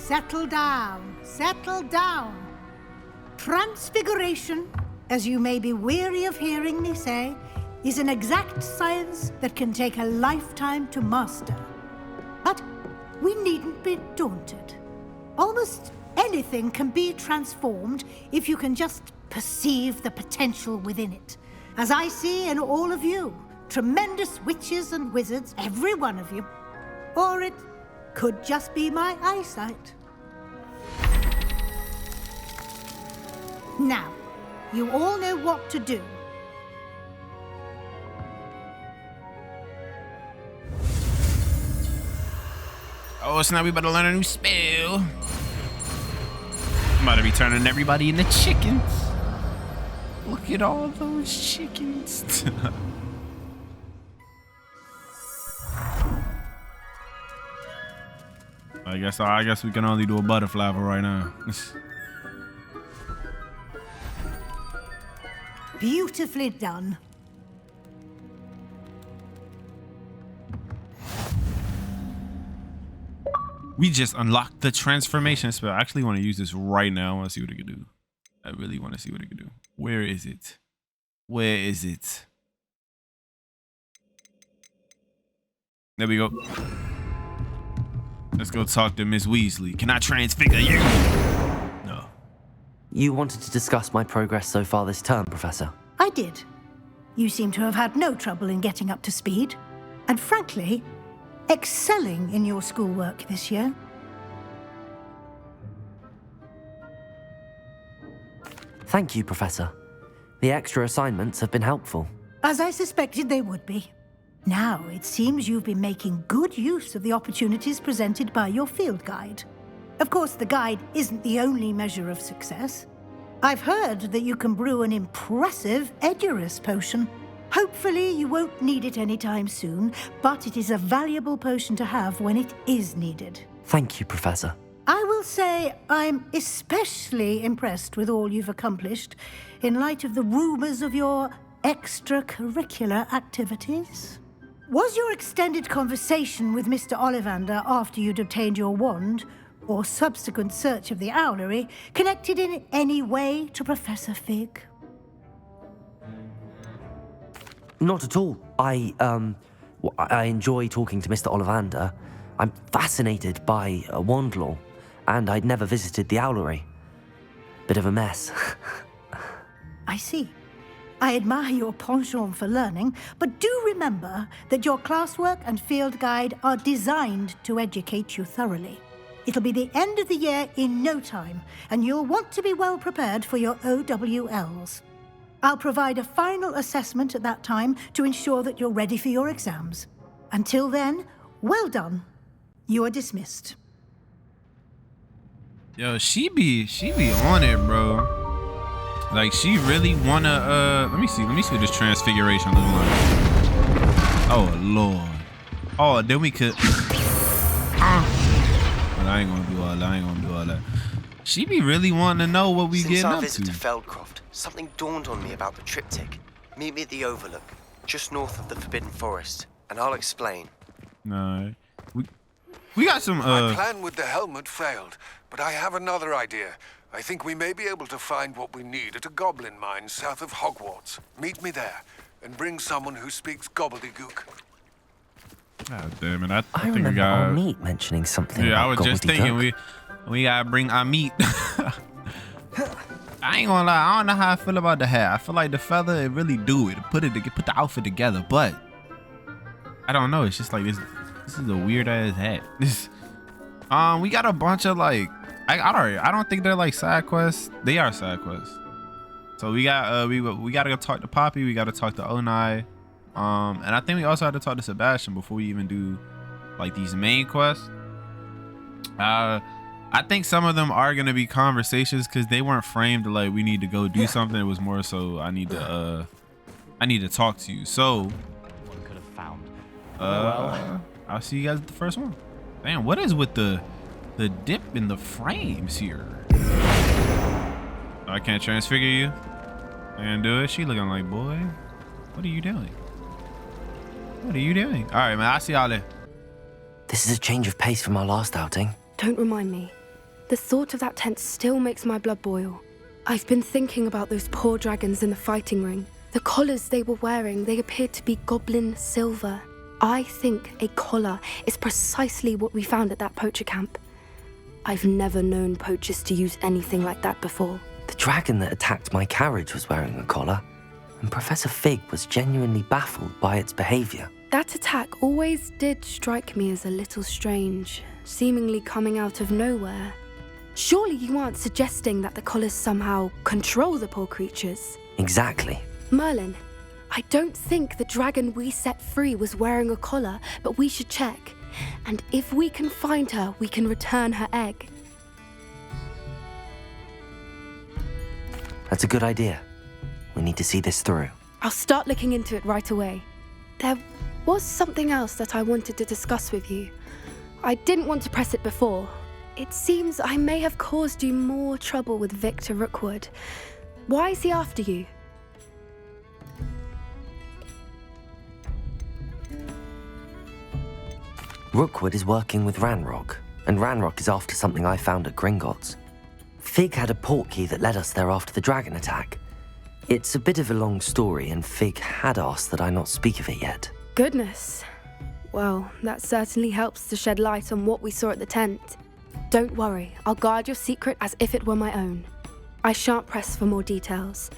settle down. Settle down. Transfiguration, as you may be weary of hearing me say, is an exact science that can take a lifetime to master. But we needn't be daunted. Almost anything can be transformed if you can just perceive the potential within it. As I see in all of you, tremendous witches and wizards, every one of you. Or it could just be my eyesight. Now, you all know what to do. Oh, so now we better learn a new spell. I'm about to be turning everybody into chickens. Look at all those chickens. I guess we can only do a butterfly for right now. Beautifully done. We just unlocked the transformation spell. I actually want to use this right now. I want to see what it can do. I really want to see what it can do. Where is it? Where is it? There we go. Let's go talk to Miss Weasley. Can I transfigure you? No. You wanted to discuss my progress so far this term, Professor? I did. You seem to have had no trouble in getting up to speed. And frankly, excelling in your schoolwork this year. Thank you, Professor. The extra assignments have been helpful. As I suspected they would be. Now, it seems you've been making good use of the opportunities presented by your field guide. Of course, the guide isn't the only measure of success. I've heard that you can brew an impressive Edurus potion. Hopefully, you won't need it anytime soon, but it is a valuable potion to have when it is needed. Thank you, Professor. I will say I'm especially impressed with all you've accomplished in light of the rumors of your extracurricular activities. Was your extended conversation with Mr. Ollivander after you'd obtained your wand, or subsequent search of the owlery, connected in any way to Professor Fig? Not at all. I enjoy talking to Mr. Ollivander. I'm fascinated by wand lore, and I'd never visited the owlery. Bit of a mess. I see. I admire your penchant for learning, but do remember that your classwork and field guide are designed to educate you thoroughly. It'll be the end of the year in no time, and you'll want to be well prepared for your OWLs. I'll provide a final assessment at that time to ensure that you're ready for your exams. Until then, well done. You are dismissed. Yo, she be on it, bro. Like, she really wanna, let me see what this transfiguration looks like. Oh, Lord. Oh, then we could, but I ain't gonna do all that. She be really wanting to know what we getting up to. Since our visit to Feldcroft, something dawned on me about the triptych. Meet me at the Overlook, just north of the Forbidden Forest, and I'll explain. No, we got some, My plan with the helmet failed, but I have another idea. I think we may be able to find what we need at a goblin mine south of Hogwarts. Meet me there, and bring someone who speaks gobbledygook. God damn it, I I think we remember got... Amit mentioning something Yeah, I about was just thinking we gotta bring Amit. I ain't gonna lie, I don't know how I feel about the hat. I feel like the feather, it really do it. Put the outfit together, but I don't know. It's just like this is a weird ass hat. We got a bunch of like I don't think they're like side quests. They are side quests. So we got we gotta go talk to Poppy. We gotta talk to Onai. And I think we also have to talk to Sebastion before we even do like these main quests. I think some of them are gonna be conversations because they weren't framed to like we need to go do something. It was more so I need to talk to you. So one could have found. I'll see you guys at the first one. Damn, what is with the dip in the frames here? I can't transfigure you. I can't do it. She looking like, boy, what are you doing? What are you doing? All right, man. I'll see y'all there. This is a change of pace from our last outing. Don't remind me. The thought of that tent still makes my blood boil. I've been thinking about those poor dragons in the fighting ring. The collars they were wearing, they appeared to be goblin silver. I think a collar is precisely what we found at that poacher camp. I've never known poachers to use anything like that before. The dragon that attacked my carriage was wearing a collar, and Professor Fig was genuinely baffled by its behavior. That attack always did strike me as a little strange, seemingly coming out of nowhere. Surely you aren't suggesting that the collars somehow control the poor creatures? Exactly. Merlin, I don't think the dragon we set free was wearing a collar, but we should check. And if we can find her, we can return her egg. That's a good idea. We need to see this through. I'll start looking into it right away. There was something else that I wanted to discuss with you. I didn't want to press it before. It seems I may have caused you more trouble with Victor Rookwood. Why is he after you? Rookwood is working with RANROCK, and RANROCK is after something I found at Gringotts. Fig had a portkey that led us there after the dragon attack. It's a bit of a long story, and Fig had asked that I not speak of it yet. Goodness. Well, that certainly helps to shed light on what we saw at the tent. Don't worry, I'll guard your secret as if it were my own. I shan't press for more details.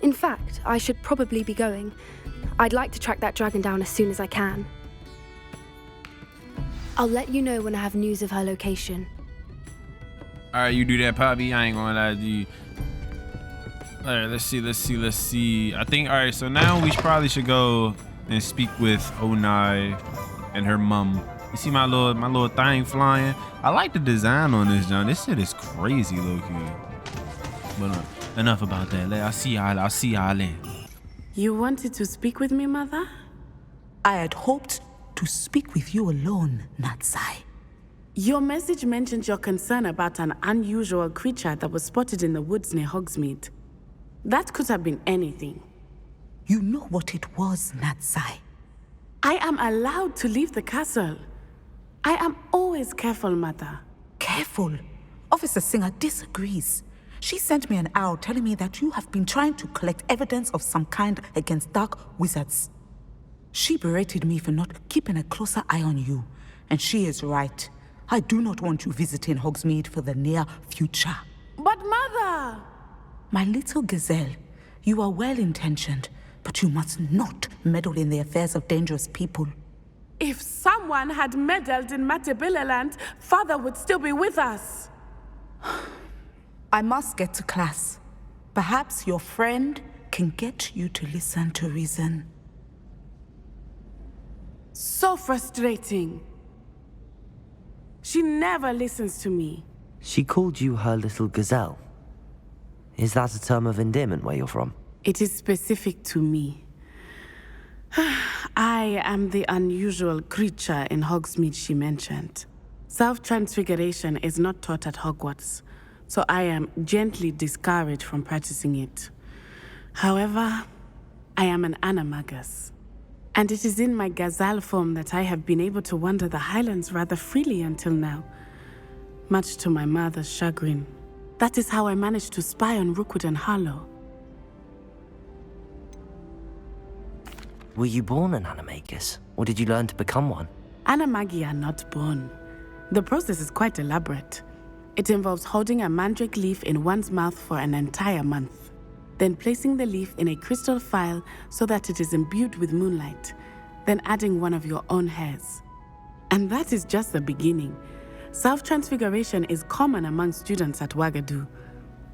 In fact, I should probably be going. I'd like to track that dragon down as soon as I can. I'll let you know when I have news of her location. Alright, you do that, Poppy. I ain't gonna lie to you. Alright, let's see. I think, alright, so now we probably should go and speak with Onai and her mum. You see my little thing flying? I like the design on this, John. This shit is crazy, low-key. But enough about that. I'll see y'all later. You wanted to speak with me, Mother? I had hoped to speak with you alone, Natsai. Your message mentioned your concern about an unusual creature that was spotted in the woods near Hogsmeade. That could have been anything. You know what it was, Natsai. I am allowed to leave the castle. I am always careful, Mother. Careful. Officer Singer disagrees. She sent me an owl telling me that you have been trying to collect evidence of some kind against dark wizards. She berated me for not keeping a closer eye on you, and she is right. I do not want you visiting Hogsmeade for the near future. But Mother! My little gazelle, you are well-intentioned, but you must not meddle in the affairs of dangerous people. If someone had meddled in Matabeleland, Father would still be with us. I must get to class. Perhaps your friend can get you to listen to reason. So frustrating. She never listens to me. She called you her little gazelle. Is that a term of endearment where you're from? It is specific to me. I am the unusual creature in Hogsmeade she mentioned. Self-transfiguration is not taught at Hogwarts, so I am gently discouraged from practicing it. However, I am an animagus, and it is in my gazelle form that I have been able to wander the Highlands rather freely until now, much to my mother's chagrin. That is how I managed to spy on Rookwood and Harlow. Were you born an animagus, or did you learn to become one? Animagi are not born. The process is quite elaborate. It involves holding a mandrake leaf in one's mouth for an entire month, then placing the leaf in a crystal phial so that it is imbued with moonlight, then adding one of your own hairs. And that is just the beginning. Self-transfiguration is common among students at Wagadu,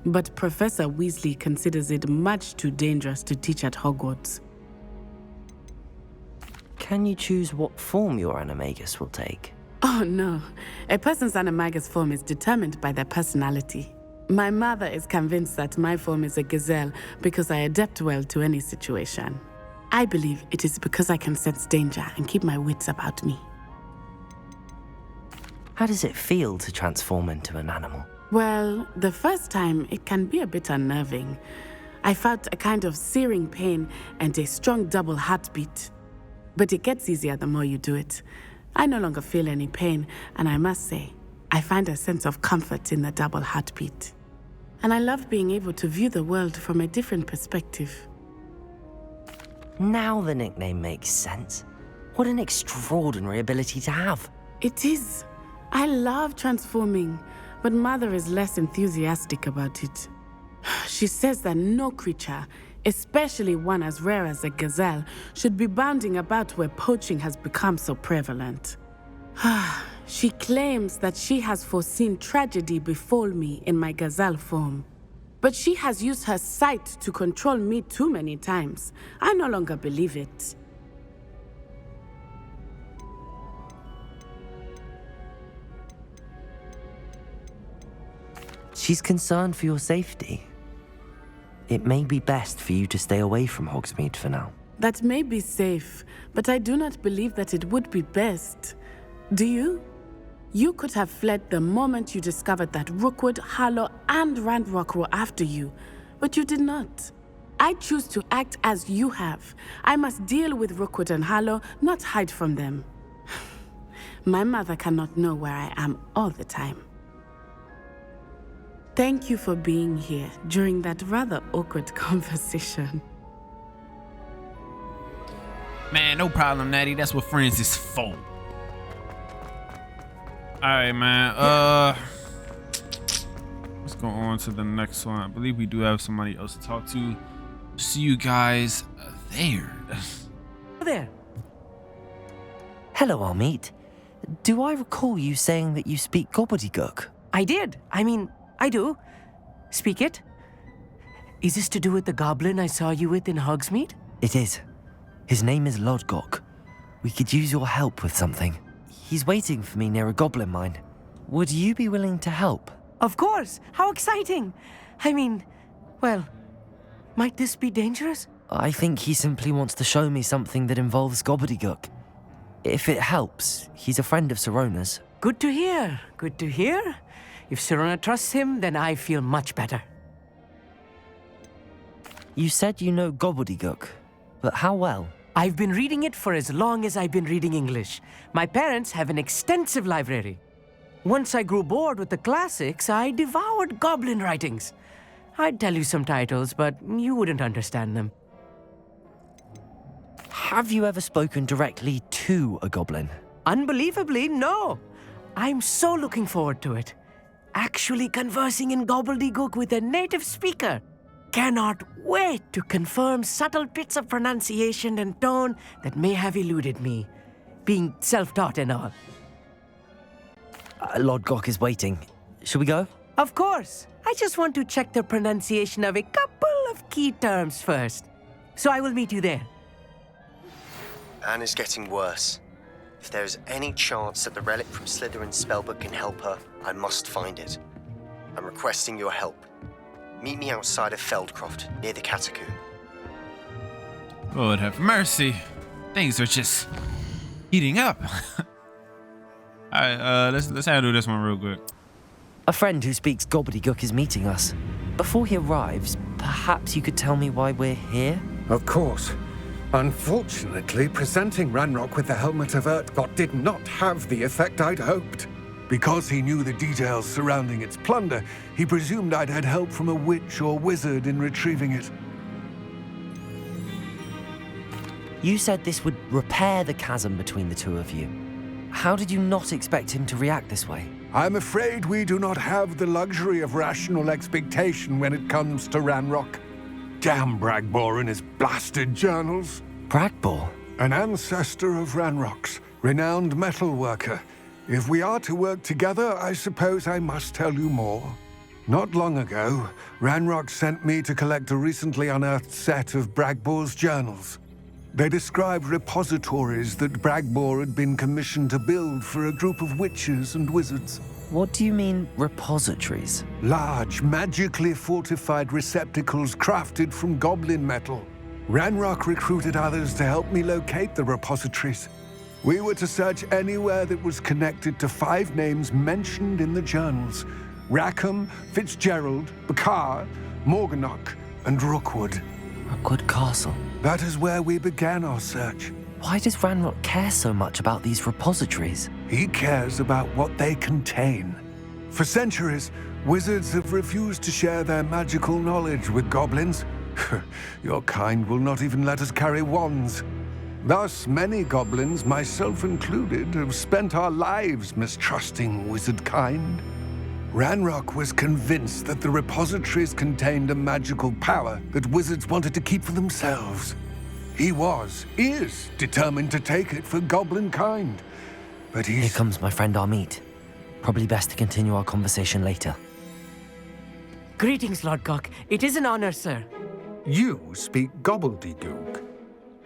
but Professor Weasley considers it much too dangerous to teach at Hogwarts. Can you choose what form your animagus will take? Oh no, a person's animagus form is determined by their personality. My mother is convinced that my form is a gazelle because I adapt well to any situation. I believe it is because I can sense danger and keep my wits about me. How does it feel to transform into an animal? Well, the first time it can be a bit unnerving. I felt a kind of searing pain and a strong double heartbeat. But it gets easier the more you do it. I no longer feel any pain, and I must say, I find a sense of comfort in the double heartbeat. And I love being able to view the world from a different perspective. Now the nickname makes sense. What an extraordinary ability to have. It is. I love transforming, but Mother is less enthusiastic about it. She says that no creature, especially one as rare as a gazelle, should be bounding about where poaching has become so prevalent. She claims that she has foreseen tragedy befall me in my gazelle form. But she has used her sight to control me too many times. I no longer believe it. She's concerned for your safety. It may be best for you to stay away from Hogsmeade for now. That may be safe, but I do not believe that it would be best. Do you? You could have fled the moment you discovered that Rookwood, Harlow, and RANROCK were after you, but you did not. I choose to act as you have. I must deal with Rookwood and Harlow, not hide from them. My mother cannot know where I am all the time. Thank you for being here during that rather awkward conversation. Man, no problem, Natty. That's what friends is for. Alright, man. Let's go on to the next one. I believe we do have somebody else to talk to. See you guys there. There. Hello, Amit. Do I recall you saying that you speak gobbledygook? I did. I do. Speak it. Is this to do with the goblin I saw you with in Hogsmeade? It is. His name is Lodgok. We could use your help with something. He's waiting for me near a goblin mine. Would you be willing to help? Of course. How exciting. Well, might this be dangerous? I think he simply wants to show me something that involves gobbledygook. If it helps, he's a friend of Sirona's. Good to hear. Good to hear. If Sirona trusts him, then I feel much better. You said you know gobbledygook, but how well? I've been reading it for as long as I've been reading English. My parents have an extensive library. Once I grew bored with the classics, I devoured goblin writings. I'd tell you some titles, but you wouldn't understand them. Have you ever spoken directly to a goblin? Unbelievably, no. I'm so looking forward to it. Actually conversing in gobbledygook with a native speaker. Cannot wait to confirm subtle bits of pronunciation and tone that may have eluded me, being self-taught and all. Lodgok is waiting. Shall we go? Of course. I just want to check the pronunciation of a couple of key terms first. So I will meet you there. Anne is getting worse. If there is any chance that the relic from Slytherin's spellbook can help her, I must find it. I'm requesting your help. Meet me outside of Feldcroft, near the catacomb. Lord have mercy. Things are just heating up. Alright, let's handle this one real quick. A friend who speaks gobbledygook is meeting us. Before he arrives, perhaps you could tell me why we're here? Of course. Unfortunately, presenting RANROCK with the Helmet of Urtkot did not have the effect I'd hoped. Because he knew the details surrounding its plunder, he presumed I'd had help from a witch or wizard in retrieving it. You said this would repair the chasm between the two of you. How did you not expect him to react this way? I'm afraid we do not have the luxury of rational expectation when it comes to RANROCK. Damn Bragbor and his blasted journals. Bragbor? An ancestor of RANROCK's, renowned metalworker. If we are to work together, I suppose I must tell you more. Not long ago, RANROCK sent me to collect a recently unearthed set of Bragbor's journals. They described repositories that Bragbor had been commissioned to build for a group of witches and wizards. What do you mean, repositories? Large, magically fortified receptacles crafted from goblin metal. RANROCK recruited others to help me locate the repositories. We were to search anywhere that was connected to 5 names mentioned in the journals: Rackham, Fitzgerald, Bakar, Morganach, and Rookwood. Rookwood Castle. That is where we began our search. Why does RANROCK care so much about these repositories? He cares about what they contain. For centuries, wizards have refused to share their magical knowledge with goblins. Your kind will not even let us carry wands. Thus, many goblins, myself included, have spent our lives mistrusting wizard kind. RANROCK was convinced that the repositories contained a magical power that wizards wanted to keep for themselves. He is determined to take it for goblin kind. But Here comes my friend Amit. Probably best to continue our conversation later. Greetings, Lord Cock. It is an honor, sir. You speak gobbledygook.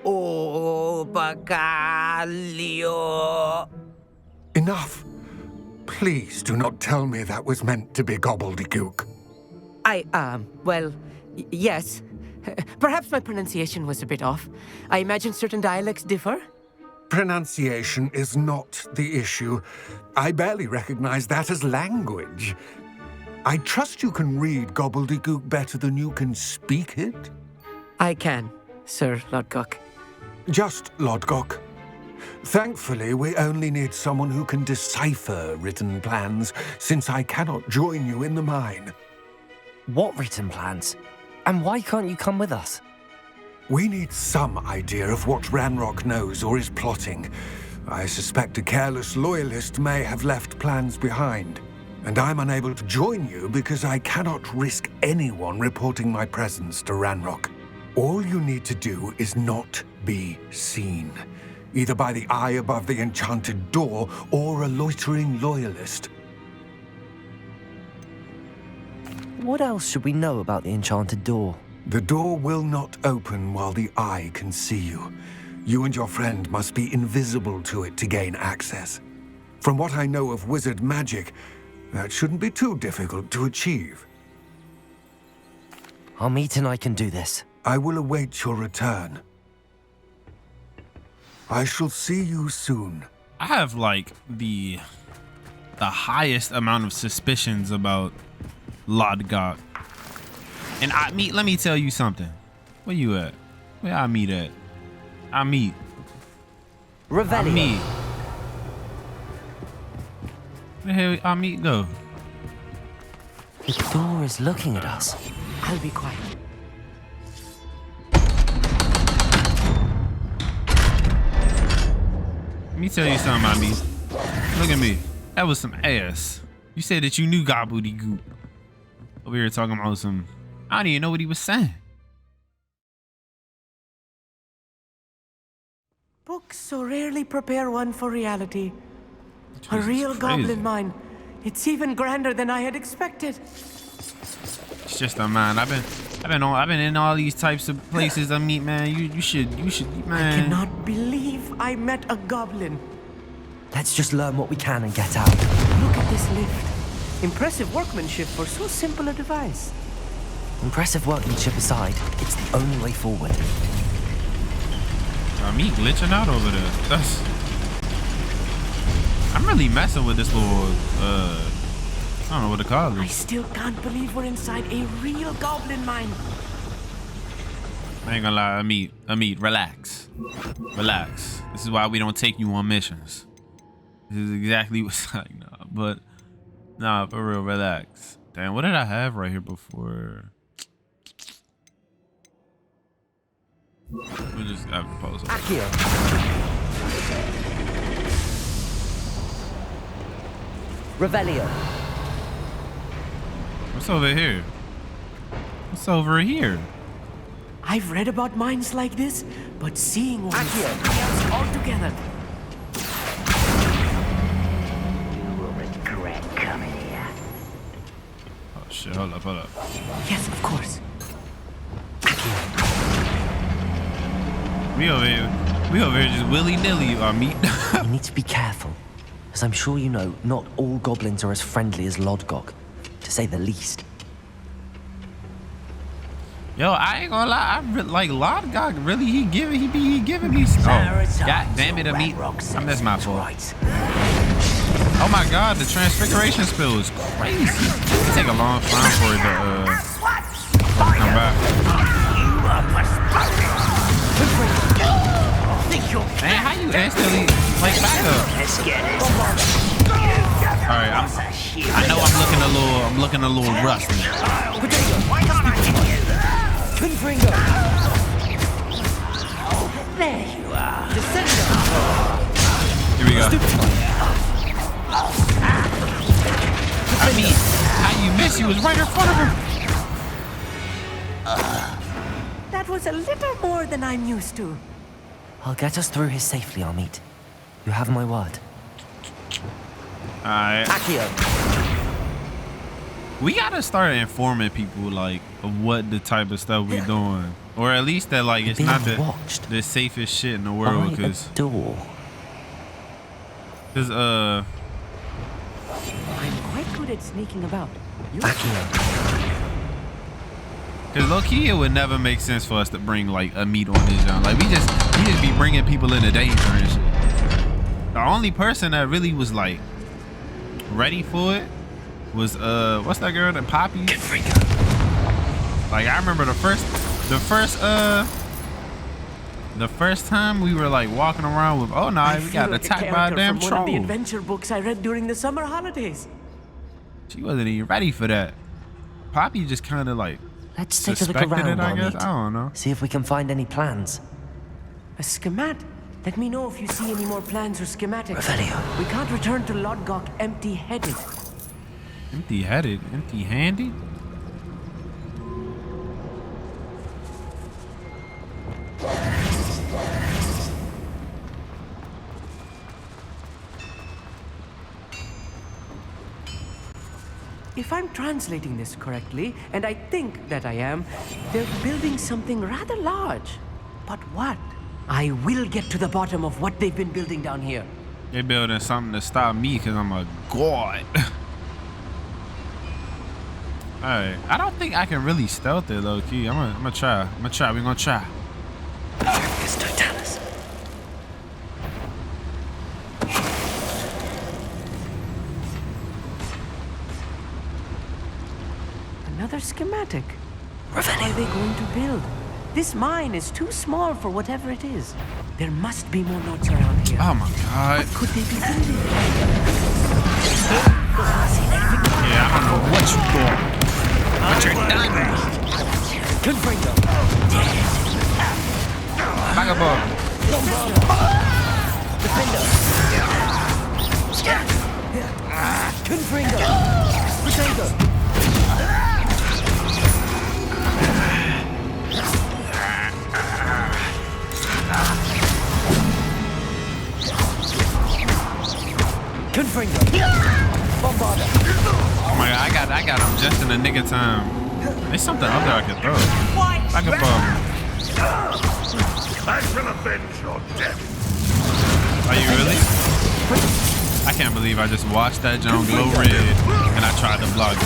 Oh, Bacalio. Enough. Please do not tell me that was meant to be gobbledygook. Well, yes. Perhaps my pronunciation was a bit off. I imagine certain dialects differ. Pronunciation is not the issue. I barely recognize that as language. I trust you can read gobbledygook better than you can speak it? I can, Sir Lodgok. Just Lodgok. Thankfully, we only need someone who can decipher written plans, since I cannot join you in the mine. What written plans? And why can't you come with us? We need some idea of what RANROCK knows or is plotting. I suspect a careless loyalist may have left plans behind. And I'm unable to join you because I cannot risk anyone reporting my presence to RANROCK. All you need to do is not be seen, either by the eye above the enchanted door or a loitering loyalist. What else should we know about the enchanted door? The door will not open while the eye can see you. You and your friend must be invisible to it to gain access. From what I know of wizard magic, that shouldn't be too difficult to achieve. Amit and I can do this. I will await your return. I shall see you soon. I have like the highest amount of suspicions about Lodgok. And Amit, let me tell you something. Where you at? Where Amit at? Amit. Revelio. Amit. Where the hell Amit go? The door is looking at us. I'll be quiet. Let me tell you something, Amit. Look at me. That was some ass. You said that you knew gobbledygook. Over here talking about some... I don't even know what he was saying. Books so rarely prepare one for reality. A Jesus real crazy. goblin mine. It's even grander than I had expected. It's just a man. I've been in all these types of places. Amit, man. You should, man. I cannot believe I met a goblin. Let's just learn what we can and get out. Look at this lift. Impressive workmanship for so simple a device. Impressive workmanship aside, it's the only way forward. Me glitching out over there. I'm really messing with this little I don't know what to call I it. still can't believe we're inside a real goblin mine. I ain't gonna lie, Amit, relax. Relax. This is why we don't take you on missions. This is exactly what's like, nah, for real, relax. Damn, what did I have right here before? We'll just have a pause. Accio. Revelio. What's over here? What's over here? I've read about mines like this, but seeing one is something else altogether. You will regret coming here. Oh shit, hold up. Yes, of course. We over here just willy-nilly, Amit. You need to be careful. As I'm sure you know, not all goblins are as friendly as Lodgok, to say the least. Yo, I ain't gonna lie, like Lodgok, really, he giving me stuff. Oh, god damn it, Amit. That's my fault. Oh my god, the transfiguration spell is crazy. It take a long time for it to come back. Man, how you instantly like back up? Let's get it. right, I know I'm looking a little rusty. Confringo. There you are. Descendo. Here we go. I mean, how you miss? He was right in front of him. That was a little more than I'm used to. I'll get us through here safely, Amit. You have my word. Alright. Accio. We gotta start informing people like of what the type of stuff we doing, or at least that like it's not the safest shit in the world. Cause I'm quite good at sneaking about. Cause low key it would never make sense for us to bring like a meat on this joint. Like we just be bringing people into danger and shit. The only person that really was like ready for it was what's that girl, that Poppy? Like I remember the first time we were like walking around with, oh no, we got attacked by a damn troll. One of the adventure books I read during the summer holidays. She wasn't even ready for that. Poppy just kind of like let's take a look around, I guess. I don't know. See if we can find any plans. A schematic. Let me know if you see any more plans or schematics. Revelio. We can't return to Lodgok empty-headed. Empty-headed? Empty-handed? If I'm translating this correctly, and I think that I am, they're building something rather large. But what? I will get to the bottom of what they've been building down here. They're building something to stop me because I'm a god. Alright, I don't think I can really stealth it low key. I'm gonna try. We're gonna try. Another schematic. What are they going to build? This mine is too small for whatever it is. There must be more notes around here. Oh my god. What could they be building? Yeah, I don't know what you thought. But you're done. Confringo. Vagabond. Defender. Confringo. Potato. Confringo. Bombarda. Oh my god, I got him just in the nick of time. There's something up there I can throw. Vagabond. I shall avenge your death. Are you really? I can't believe I just watched that John glow red and I tried to block it.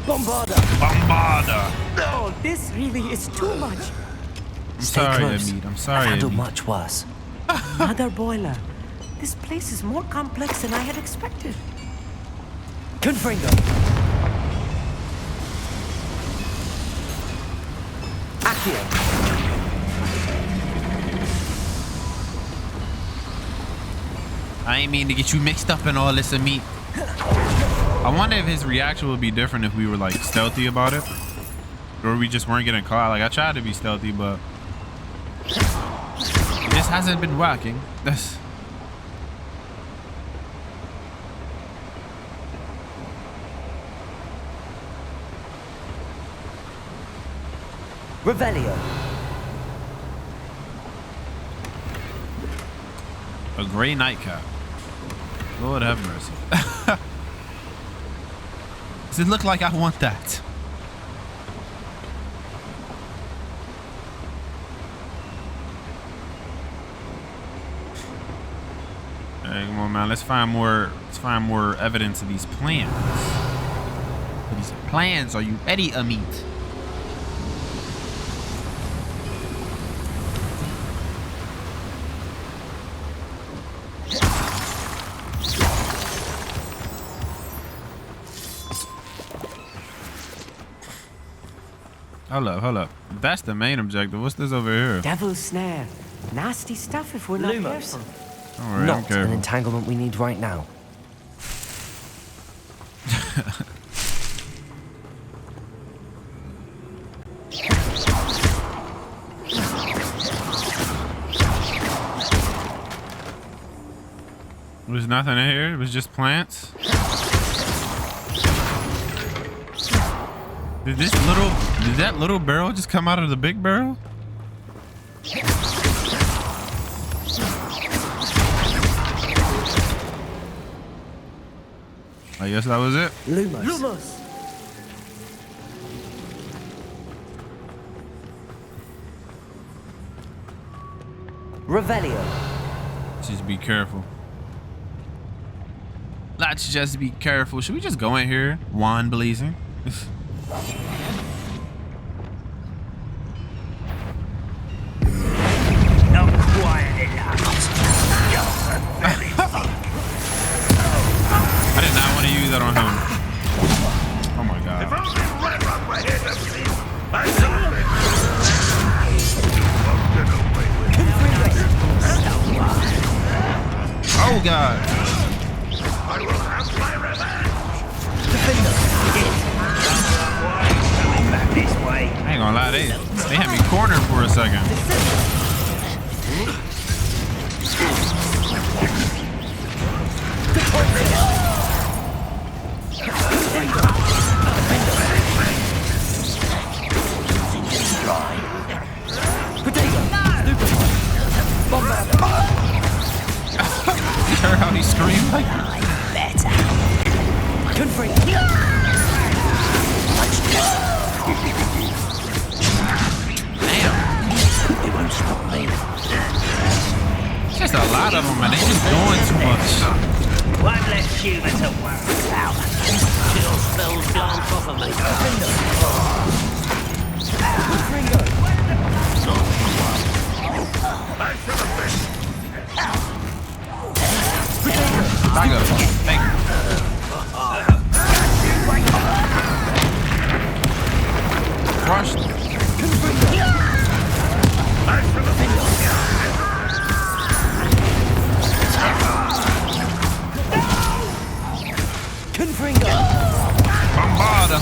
Bombarda. Bombarda. No, this really is too much. I'm sorry, Amit. I'm sorry, I've handled Amit. much worse. Another boiler. This place is more complex than I had expected. Confringo. Accio. I ain't mean to get you mixed up in all this, Amit. I wonder if his reaction would be different if we were like stealthy about it, or we just weren't getting caught. Like I tried to be stealthy, but this hasn't been working. That's Revelio. a gray nightcap. Lord have mercy. Does it look like I want that? Hey, come on, man. Let's find more evidence of these plans. These plans. Are you ready, Amit? Hold up. That's the main objective. What's this over here? Devil's snare. Nasty stuff if we're not Lumos. careful. All right, Not an entanglement we need right now. There's nothing in here. It was just plants. Did that little barrel just come out of the big barrel? I guess that was it. Lumos. Revelio. Just be careful. Let's just be careful. Should we just go in here? Wand blazing. Not quiet enough. I did not want to use that on him. Oh my god. If only RANROCK were here to see. Oh god. I will have my revenge. Back this way. I ain't gonna lie, they had me cornered for a second. You heard how he screamed like better. damn. It won't stop me. Just a lot of them, and they just doing too much. One less human to worry about. Chill spells blank off of me. I go. Thank you. Crushed. Bombarda.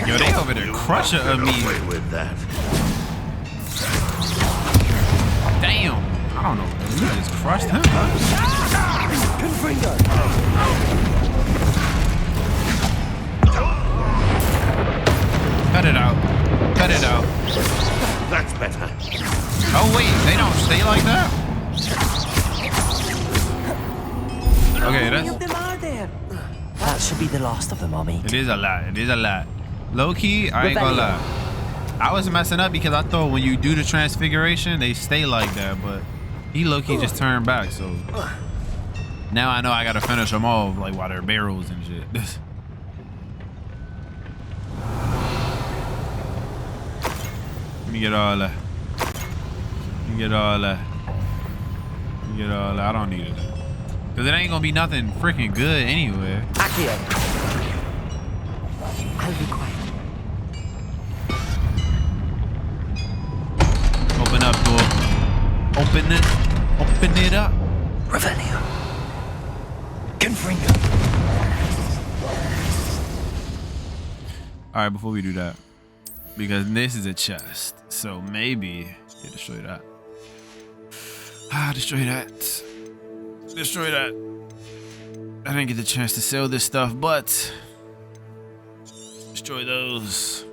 Yo, they over there crushing Amit. With that. Damn. I don't know. You just crushed him. Cut it out. Cut it out. That's better. Oh wait, they don't stay like that? Okay, That should be the last of them, Amit. it is a lot. It is a lot. Low key, I ain't gonna lie. I was messing up because I thought when you do the transfiguration, they stay like that, but he low key just turned back, so now I know I gotta finish them off like while they're barrels and shit. Let me get all that. Let me get all that. Let me get all that. I don't need it. Cause it ain't gonna be nothing freaking good anyway. Accio. I'll be quiet. Open up, door. Open it. Open it up. Revelio. Confringo. All right, before we do that, because this is a chest, so maybe destroy that. Destroy that. Destroy that. I didn't get the chance to sell this stuff, but destroy those.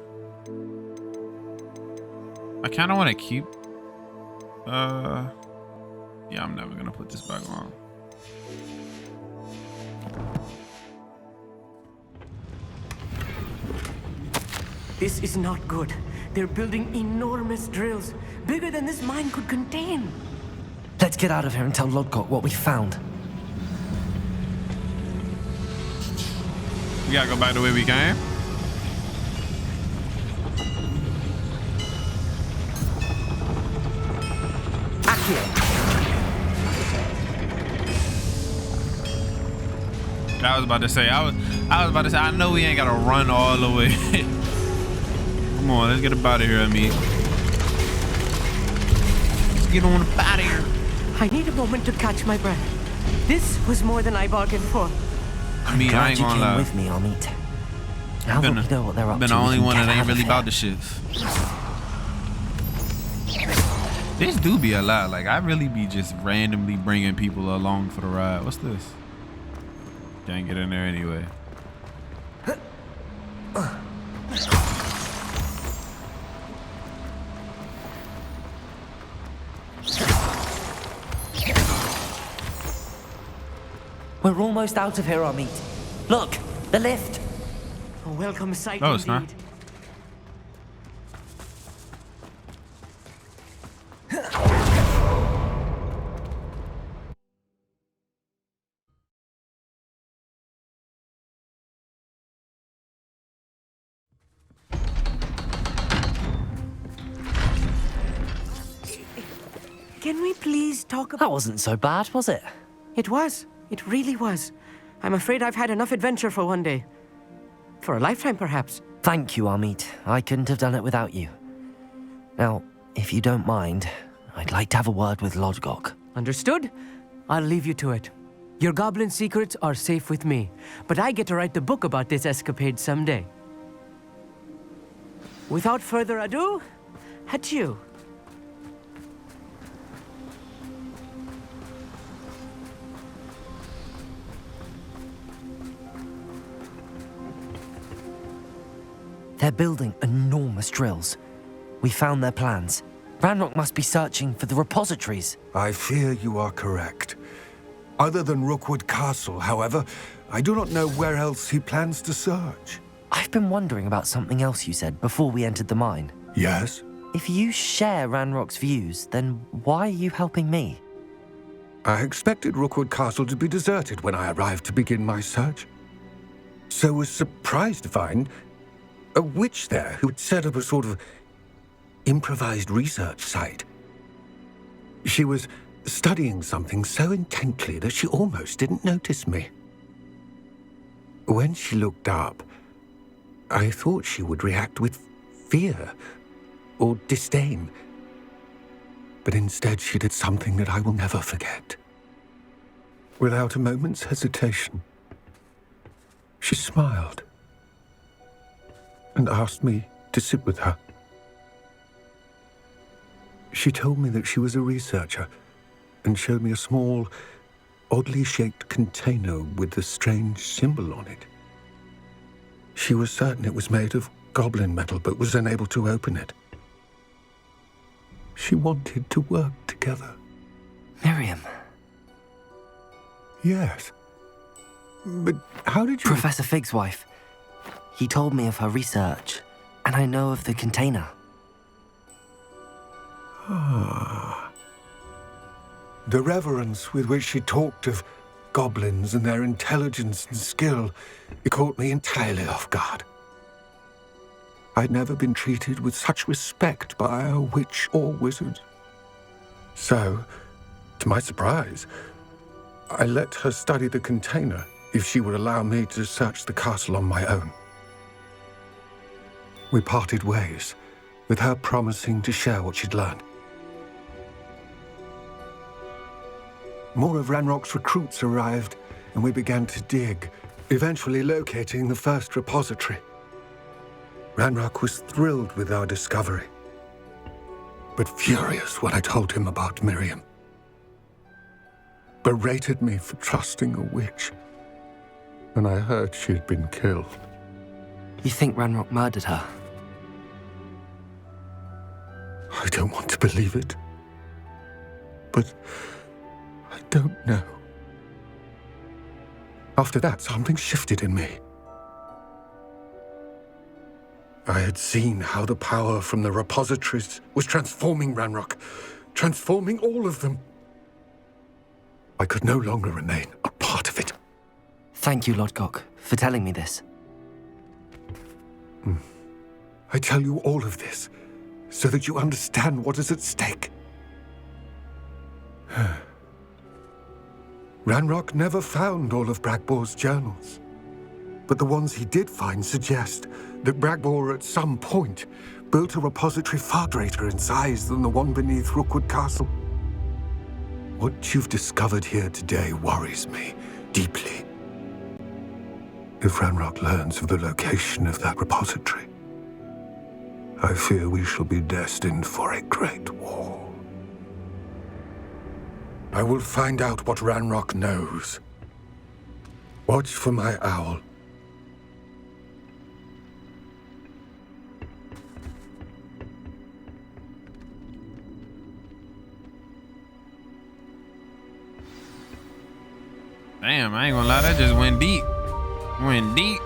I kind of want to keep. Yeah, I'm never gonna put this back on. This is not good. They're building enormous drills, bigger than this mine could contain. Let's get out of here and tell Lodgok what we found. We gotta go back the way we came. I was about to say, I know we ain't gotta run all the way. Come on, let's get up out of here, Amit. get on up out of here. I need a moment to catch my breath. This was more than I bargained for. I mean, I Glad ain't you gonna came lie. with me, Amit. Now that we know what they're up Been to, the we only can one get that ain't out really of about the here. shits. This do be a lot. Like, I really be just randomly bringing people along for the ride. What's this? Can't get in there anyway. We're almost out of here, Amit. Look, the lift. A welcome sight No, it's not. indeed. Can we please talk about... That wasn't so bad, was it? It was. It really was. I'm afraid I've had enough adventure for one day. For a lifetime, perhaps. Thank you, Amit. I couldn't have done it without you. Now, if you don't mind, I'd like to have a word with Lodgok. Understood? I'll leave you to it. Your goblin secrets are safe with me, but I get to write the book about this escapade someday. Without further ado, adieu. They're building enormous drills. We found their plans. RANROCK must be searching for the repositories. I fear you are correct. Other than Rookwood Castle, however, I do not know where else he plans to search. I've been wondering about something else you said before we entered the mine. Yes? If you share RANROCK's views, then why are you helping me? I expected Rookwood Castle to be deserted when I arrived to begin my search. So was surprised to find a witch there who had set up a sort of improvised research site. She was studying something so intently that she almost didn't notice me. When she looked up, I thought she would react with fear or disdain. But instead she did something that I will never forget. Without a moment's hesitation, she smiled and asked me to sit with her. She told me that she was a researcher and showed me a small, oddly shaped container with a strange symbol on it. She was certain it was made of goblin metal, but was unable to open it. She wanted to work together. Miriam. Yes. But how did you... Professor Fig's wife. He told me of her research, and I know of the container. Ah. The reverence with which she talked of goblins and their intelligence and skill, it caught me entirely off guard. I'd never been treated with such respect by a witch or wizard. So, to my surprise, I let her study the container if she would allow me to search the castle on my own. We parted ways, with her promising to share what she'd learned. More of RANROCK's recruits arrived, and we began to dig, eventually locating the first repository. RANROCK was thrilled with our discovery, but furious when I told him about Miriam. Berated me for trusting a witch, and I heard she had been killed. You think RANROCK murdered her? I don't want to believe it, but I don't know. After that, something shifted in me. I had seen how the power from the repositories was transforming RANROCK, transforming all of them. I could no longer remain a part of it. Thank you, Lodgok, for telling me this. I tell you all of this so that you understand what is at stake. RANROCK never found all of Bragbor's journals. but the ones he did find suggest that Bragbor at some point built a repository far greater in size than the one beneath Rookwood Castle. What you've discovered here today worries me deeply. If RANROCK learns of the location of that repository, I fear we shall be destined for a great war. I will find out what RANROCK knows. Watch for my owl. Damn, I ain't gonna lie, that just went deep. Went deep.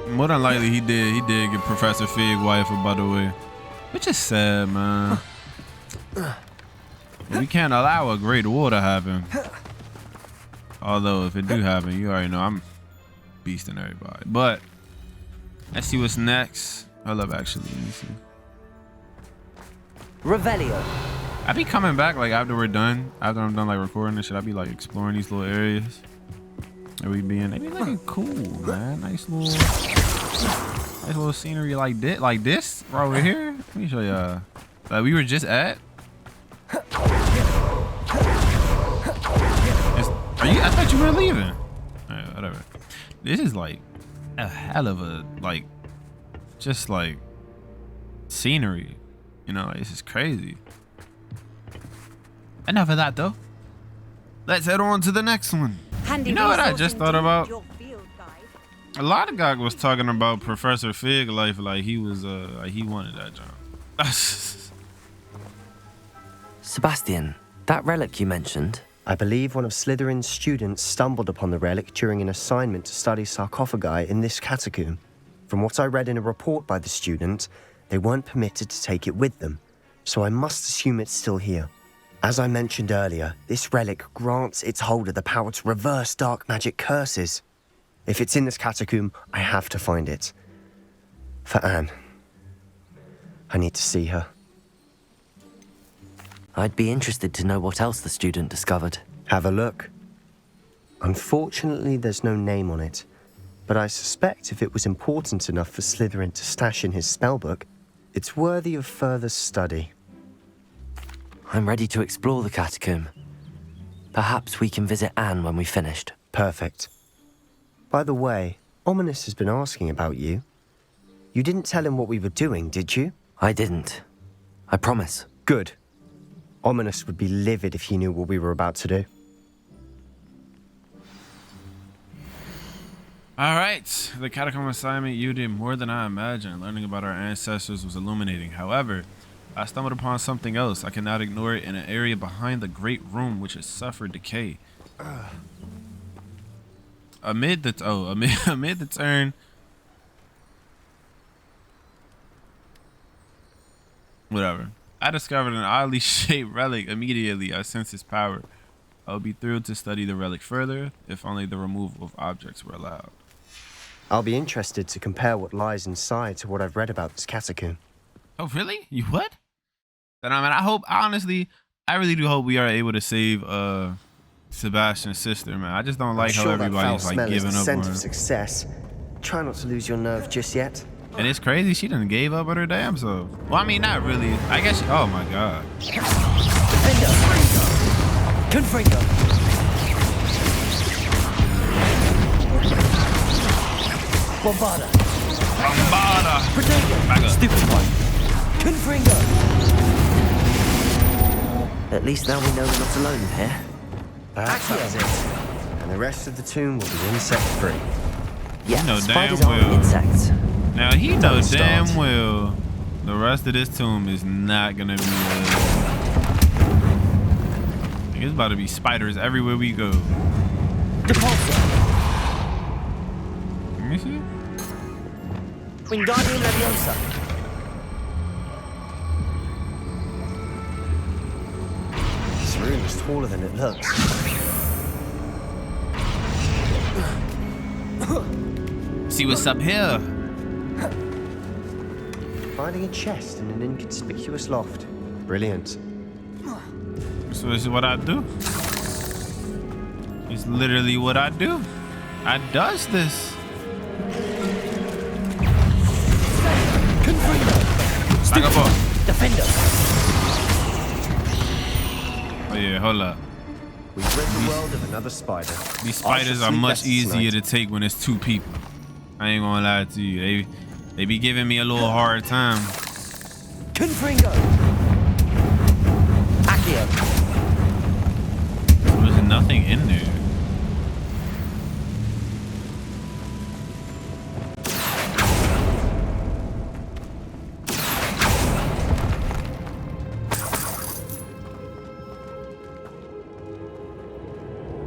More than likely he did get Professor Fig wife, by the way. Which is sad, man. We can't allow a great war to happen. Although if it do happen, you already know I'm beasting everybody. But let's see what's next. I love actually. Let me see. Revelio. I be coming back like after we're done. After I'm done like recording and shit, I be like exploring these little areas. They be looking cool, man. Nice little scenery like this right over here. Let me show y'all. Like we were just at. I thought you were leaving. Alright, whatever. This is like a hell of a just like scenery. You know, this is crazy. Enough of that though. Let's head on to the next one. You know what I just thought about? A lot of guys was talking about Professor Fig life like he was like he wanted that job. Sebastion, that relic you mentioned. I believe one of Slytherin's students stumbled upon the relic during an assignment to study sarcophagi in this catacomb. From what I read in a report by the student, they weren't permitted to take it with them, so I must assume it's still here. As I mentioned earlier, this relic grants its holder the power to reverse dark magic curses. If it's in this catacomb, I have to find it. For Anne. I need to see her. I'd be interested to know what else the student discovered. Have a look. Unfortunately, there's no name on it, but I suspect if it was important enough for Slytherin to stash in his spellbook, it's worthy of further study. I'm ready to explore the catacomb. Perhaps we can visit Anne when we've finished. Perfect. By the way, Ominous has been asking about you. You didn't tell him what we were doing, did you? I didn't. I promise. Good. Ominous would be livid if he knew what we were about to do. All right, the catacomb assignment, you did more than I imagined. Learning about our ancestors was illuminating. However, I stumbled upon something else. I cannot ignore it in an area behind the great room which has suffered decay. Amid the turn. Whatever. I discovered an oddly shaped relic immediately. I sensed its power. I would be thrilled to study the relic further, if only the removal of objects were allowed. I'll be interested to compare what lies inside to what I've read about this catacomb. Oh, really? You what? Then I really do hope we are able to save Sebastian's sister, man. I just don't like how everybody's like giving up on her. Of success. Try not to lose your nerve just yet. And it's crazy, she done gave up on her damn self. Well, I mean, not really. I guess oh my god. Confringo. Bombarda. Back up. Stupid one. Confringo. At least now we know we're not alone here. Perhaps that's it. And the rest of the tomb will be insect-free. Yeah, You know spiders damn aren't well. insects. Now he knows Don't damn start. well the rest of this tomb is not gonna be it's about to be spiders everywhere we go. Depulso. Let me see. Wingardium Leviosa. This room is taller than it looks. See what's up here. Finding a chest in an inconspicuous loft. Brilliant. So this is what I do. It's literally what I do. I does this. Back up. Defender. Oh yeah, hold up. We've rid the world of another spider. These spiders are much easier to take when it's 2 people. I ain't gonna lie to you. They be giving me a little hard time. Confringo. Accio. There's nothing in there.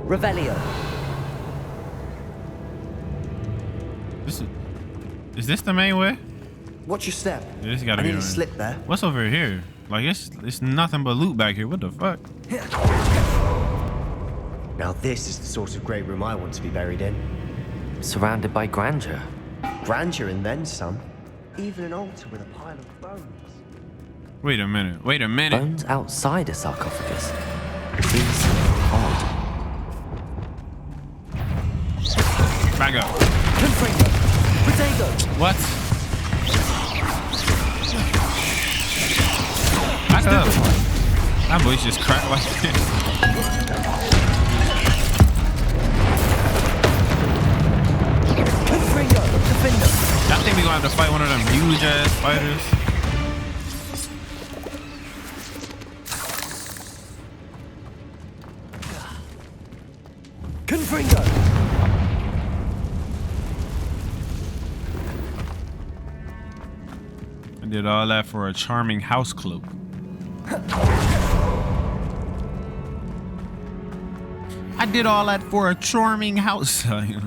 Revelio. Is this the main way? Watch your step. Yeah, this gotta I be need a right. slip there. What's over here? Like it's nothing but loot back here. What the fuck? Now this is the sort of great room I want to be buried in. Surrounded by grandeur. Grandeur and then some. Even an altar with a pile of bones. Wait a minute. Wait a minute. Bones outside a sarcophagus. Seems odd. Back up. Confringo. Potato. What? Back up. That voice just cracked like this. Confringo. Defender. I think we gonna have to fight one of them huge ass spiders. Confringo. I did all that for a charming house cloak. I did all that for a charming house. Alright,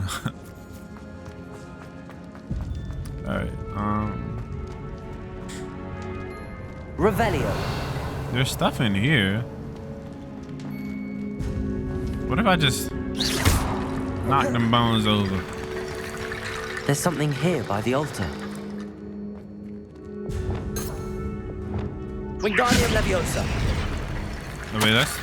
Revelio. there's stuff in here. What if I just knock them bones over? There's something here by the altar. Wingardium Leviosa. Oh, wait, that's...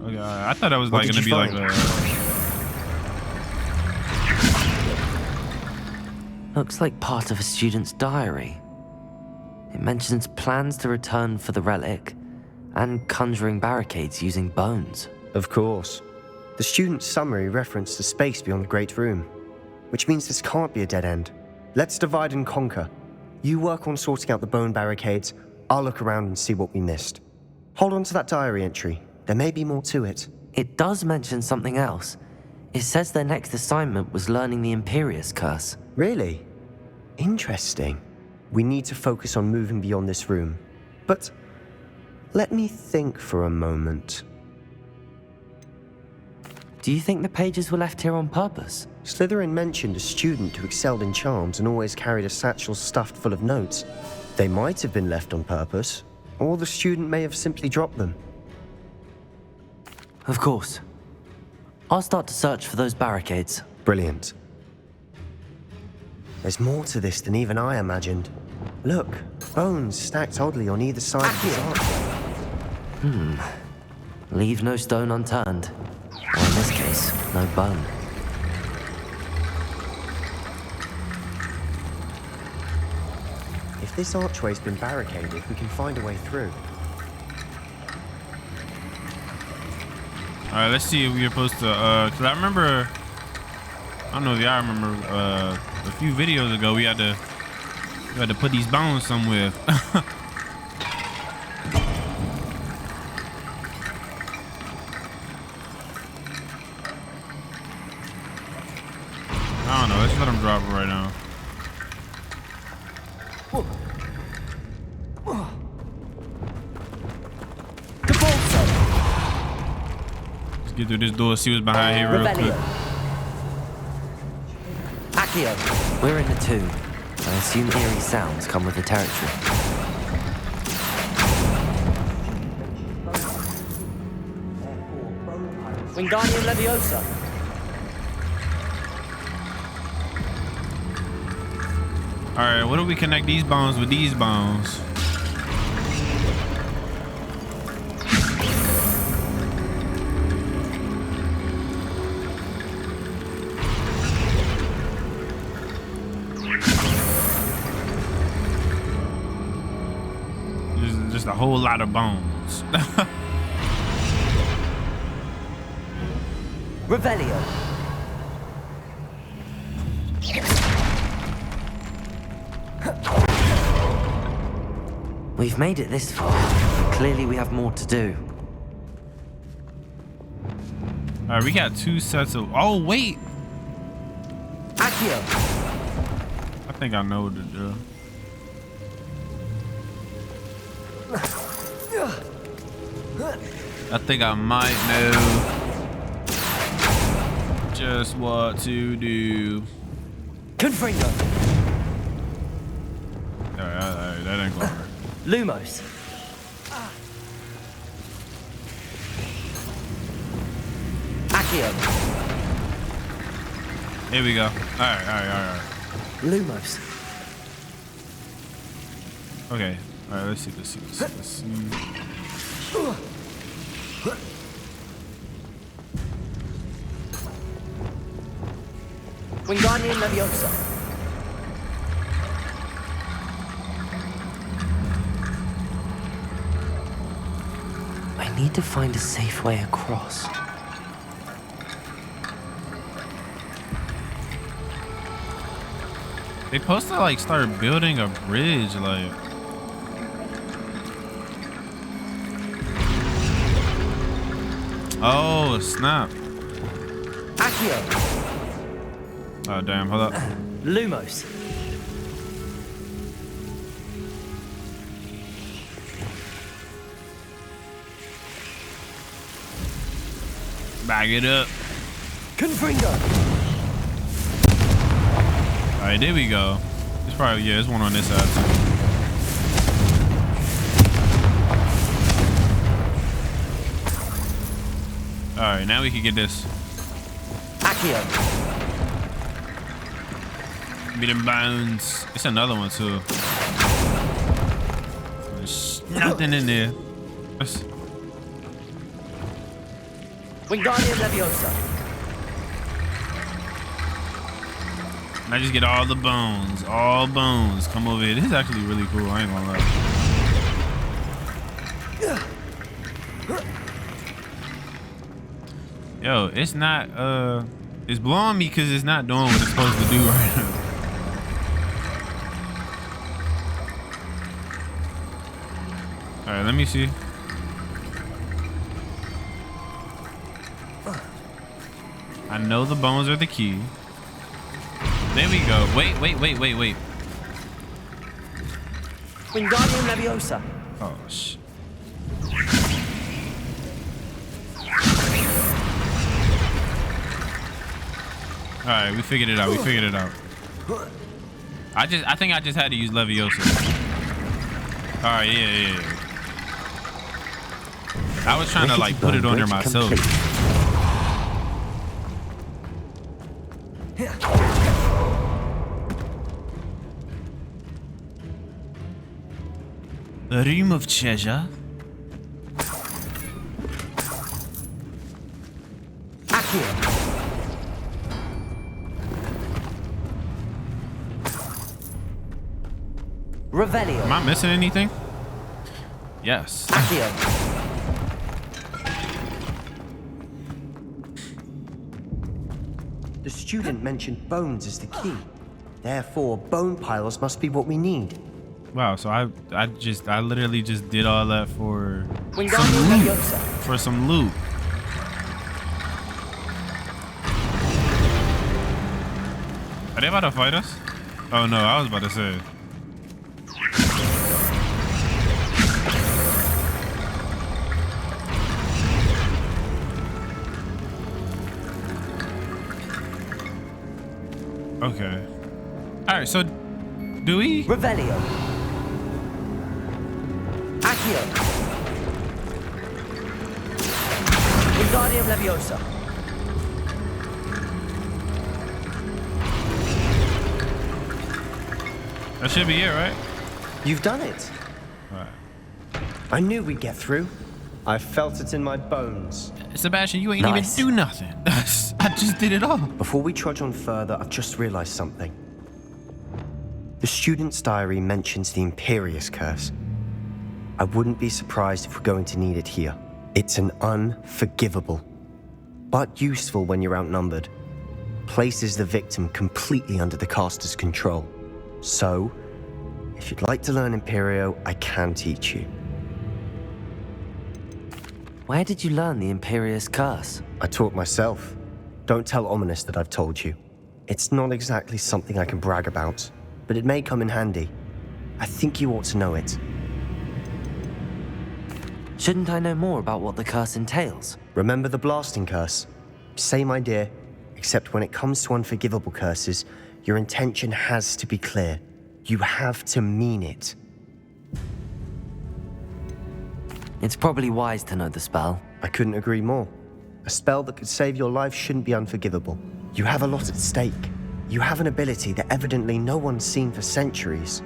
Okay, I thought that was like gonna be like a... Looks like part of a student's diary. It mentions plans to return for the relic and conjuring barricades using bones. Of course. The student's summary referenced the space beyond the Great Room, which means this can't be a dead end. Let's divide and conquer. You work on sorting out the bone barricades, I'll look around and see what we missed. Hold on to that diary entry. There may be more to it. It does mention something else. It says their next assignment was learning the Imperius Curse. Really? Interesting. We need to focus on moving beyond this room. But let me think for a moment. Do you think the pages were left here on purpose? Slytherin mentioned a student who excelled in charms and always carried a satchel stuffed full of notes. They might have been left on purpose, or the student may have simply dropped them. Of course. I'll start to search for those barricades. Brilliant. There's more to this than even I imagined. Look, bones stacked oddly on either side of this archway. Leave no stone unturned. Or in this case, no bone. If this archway's been barricaded, we can find a way through. Alright, let's see if we're supposed to, cause I remember, I don't know if y'all remember, a few videos ago we had to put these bones somewhere. I don't know, let's let them drop it right now. Let's get through this door, see what's behind here real quick. Accio. We're in the tomb. I assume eerie sounds come with the territory. Wingardium Leviosa. All right, what do we connect these bones with these bones? Just a whole lot of bones. Revelio. We've made it this far. Clearly we have more to do. All right, we got 2 sets of... Oh, wait. Accio. I think I know what to do. I think I might know just what to do. Confringo. All right, that ain't gonna work. Lumos. Accio. Here we go. All right. Lumos. Okay. All right, let's see. Wingardium Leviosa. I need to find a safe way across. They supposed to like start building a bridge, like. Oh snap! Accio. Oh damn! Hold up. Lumos. Bag it up. Confringo. All right, there we go. It's probably there's one on this side too. All right, now we can get this. Accio. Give me them bones. It's another one too. There's nothing in there. Wingardium Leviosa. And I just get all the bones. All bones. Come over here. This is actually really cool. I ain't gonna lie. Yo, it's not, it's blowing me because it's not doing what it's supposed to do right now. All right, let me see. I know the bones are the key. There we go. Wait. Wingardium Leviosa. Oh, shit. All right, we figured it out. I think I just had to use Leviosa. All right, yeah. I was trying to like put it on there myself. The Room of Treasure. Accio. Revelio. Am I missing anything? Yes. Accio. The student mentioned bones as the key. Therefore, bone piles must be what we need. Wow, so I literally just did all that for some loot. Are they about to fight us? Oh no, I was about to say. Okay. All right, so do we? Revelio. Accio. Wingardium Leviosa. That should be it, right? You've done it. All right. I knew we'd get through. I felt it in my bones. Sebastion, you ain't Nice. even do nothing. I just did it all. Before we trudge on further, I've just realized something. The student's diary mentions the Imperious Curse. I wouldn't be surprised if we're going to need it here. It's an unforgivable, but useful when you're outnumbered. Places the victim completely under the caster's control. So, if you'd like to learn Imperio, I can teach you. Where did you learn the Imperious Curse? I taught myself. Don't tell Ominous that I've told you. It's not exactly something I can brag about, but it may come in handy. I think you ought to know it. Shouldn't I know more about what the curse entails? Remember the blasting curse? Same idea, except when it comes to unforgivable curses, your intention has to be clear. You have to mean it. It's probably wise to know the spell. I couldn't agree more. A spell that could save your life shouldn't be unforgivable. You have a lot at stake. You have an ability that evidently no one's seen for centuries.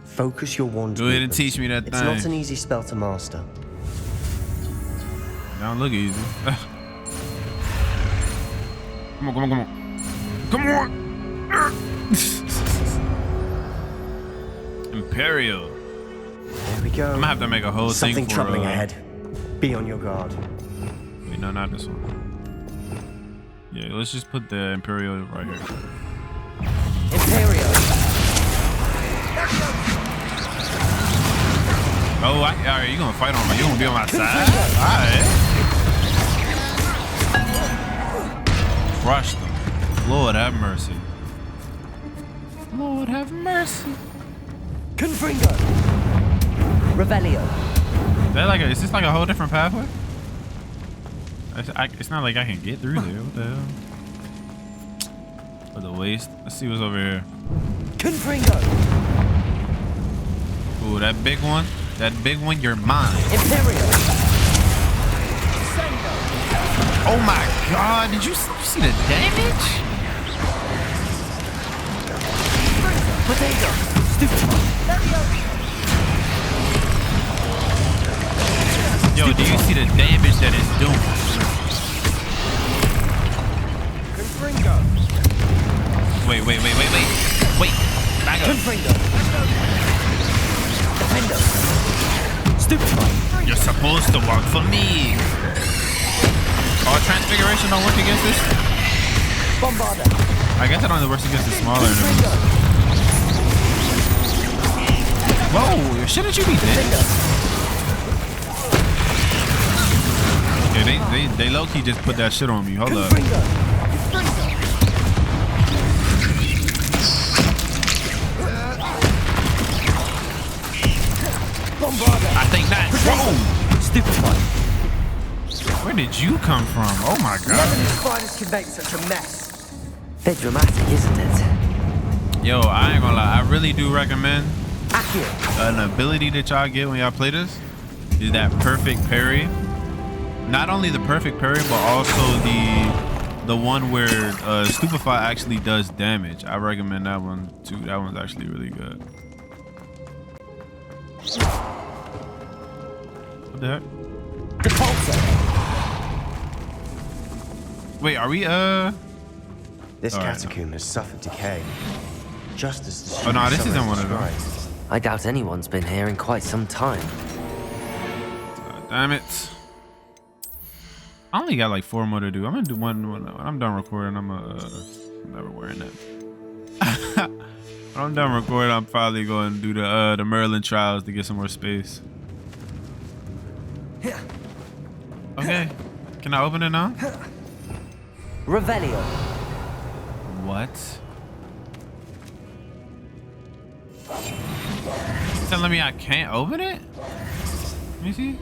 Focus your wand. Go ahead and teach me that It's thing. not an easy spell to master. Don't look easy. Come on, come on, come on. Come on! Imperial. There we go. I'm gonna have to make a whole Something thing for troubling ahead. Be on your guard. Wait, no, not this one. Yeah, let's just put the Imperial right here. Imperial. Oh, alright, you gonna fight on me? You gonna be on my side? Alright. Crush them. Lord have mercy. Lord have mercy. Confringo. Revelio. Is this like a whole different pathway? It's not like I can get through there. What the hell? For the waste. Let's see what's over here. Confringo. Ooh, that big one. That big one, you're mine. Imperial. Oh my god, did you see the damage? Potato. Stupid. Yo, do you see the damage that it's doing? Confringo. Wait. Wait, back up. Confringo. Defendo. Stupid. You're supposed to work for me. Oh, Transfiguration don't work against this? Bombarda. I guess it only works against the smaller enemies. Whoa, shouldn't you be dead? Yeah, they low-key just put that shit on me. Hold up. I think not. Whoa! Stupid one. Where did you come from? Oh my god. Never knew spiders could make such a mess. Bit dramatic, isn't it? Yo, I ain't gonna lie. I really do recommend Accurate. an ability that y'all get when y'all play this is that perfect parry. Not only the perfect parry, but also the one where Stupefy actually does damage. I recommend that one too. That one's actually really good. What the heck? Wait, are we This All right. catacomb has suffered decay. Just as the Oh no, this student isn't one of them. described. I doubt anyone's been here in quite some time. Damn it. I only got like 4 more to do. I'm gonna do one when I'm done recording. I'm never wearing that. When I'm done recording, I'm probably going to do the Merlin trials to get some more space. Okay. Can I open it now? Revelio. What? You telling me I can't open it? Let me see.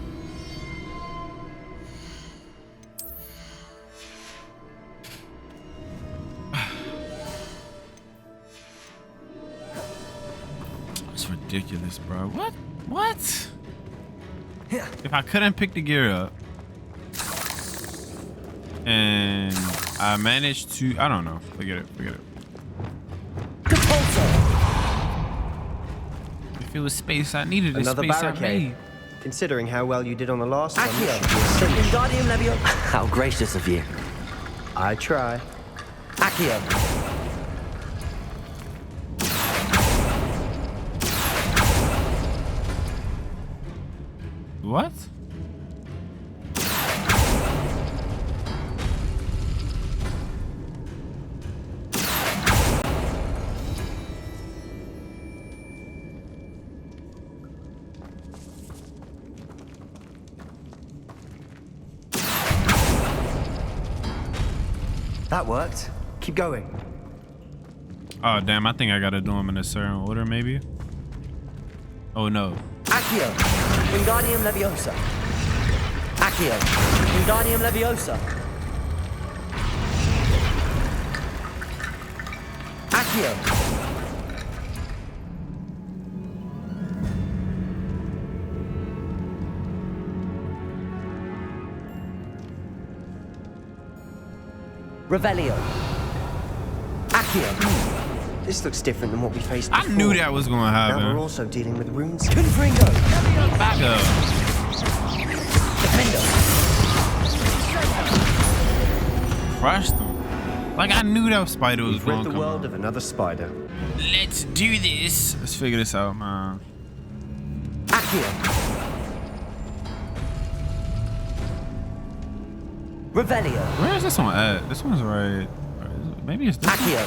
It's ridiculous, bro. What? If I couldn't pick the gear up and I managed to, I don't know. Forget it. If it was space I needed, it's Another space I barricade. made. Considering how well you did on the last one, Accio, this should be a cinch. Wingardium Leviosa. How gracious of you. I try. Accio. What? That worked. Keep going. Oh damn! I think I gotta do them in a certain order, maybe. Oh no. Accio. Wingardium Leviosa. Accio. Wingardium Leviosa. Accio. Revelio. Accio. This looks different than what we faced I before. knew that was gonna Now happen. we're also dealing with runes. Confringo. Back up. Defendo. Crushed him. Like I knew that spider was We've rid gonna the come world out. of another spider. Let's do this. Let's figure this out, man. Accio. Revelio. Where is this one at? This one's right. Maybe it's this one. Accio.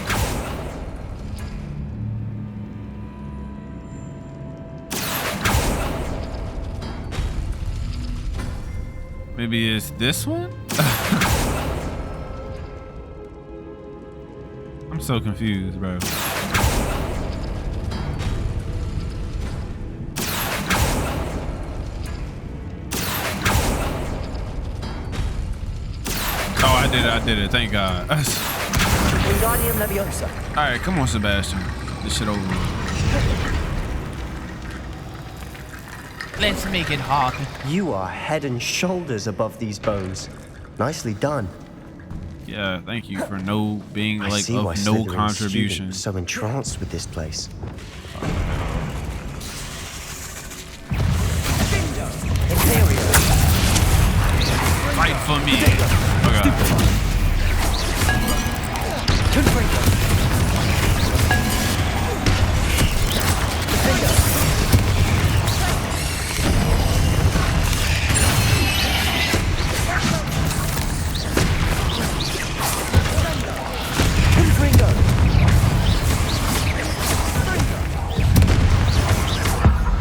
Maybe it's this one? I'm so confused, bro. Oh, I did it. Thank God. Wingardium Leviosa. All right, come on, Sebastion. This shit over with. Let's make it hard. You are head and shoulders above these bones. Nicely done. Yeah, thank you for being I like see why of no Slytherin's contribution. student was so entranced with this place. Fight for me. Okay.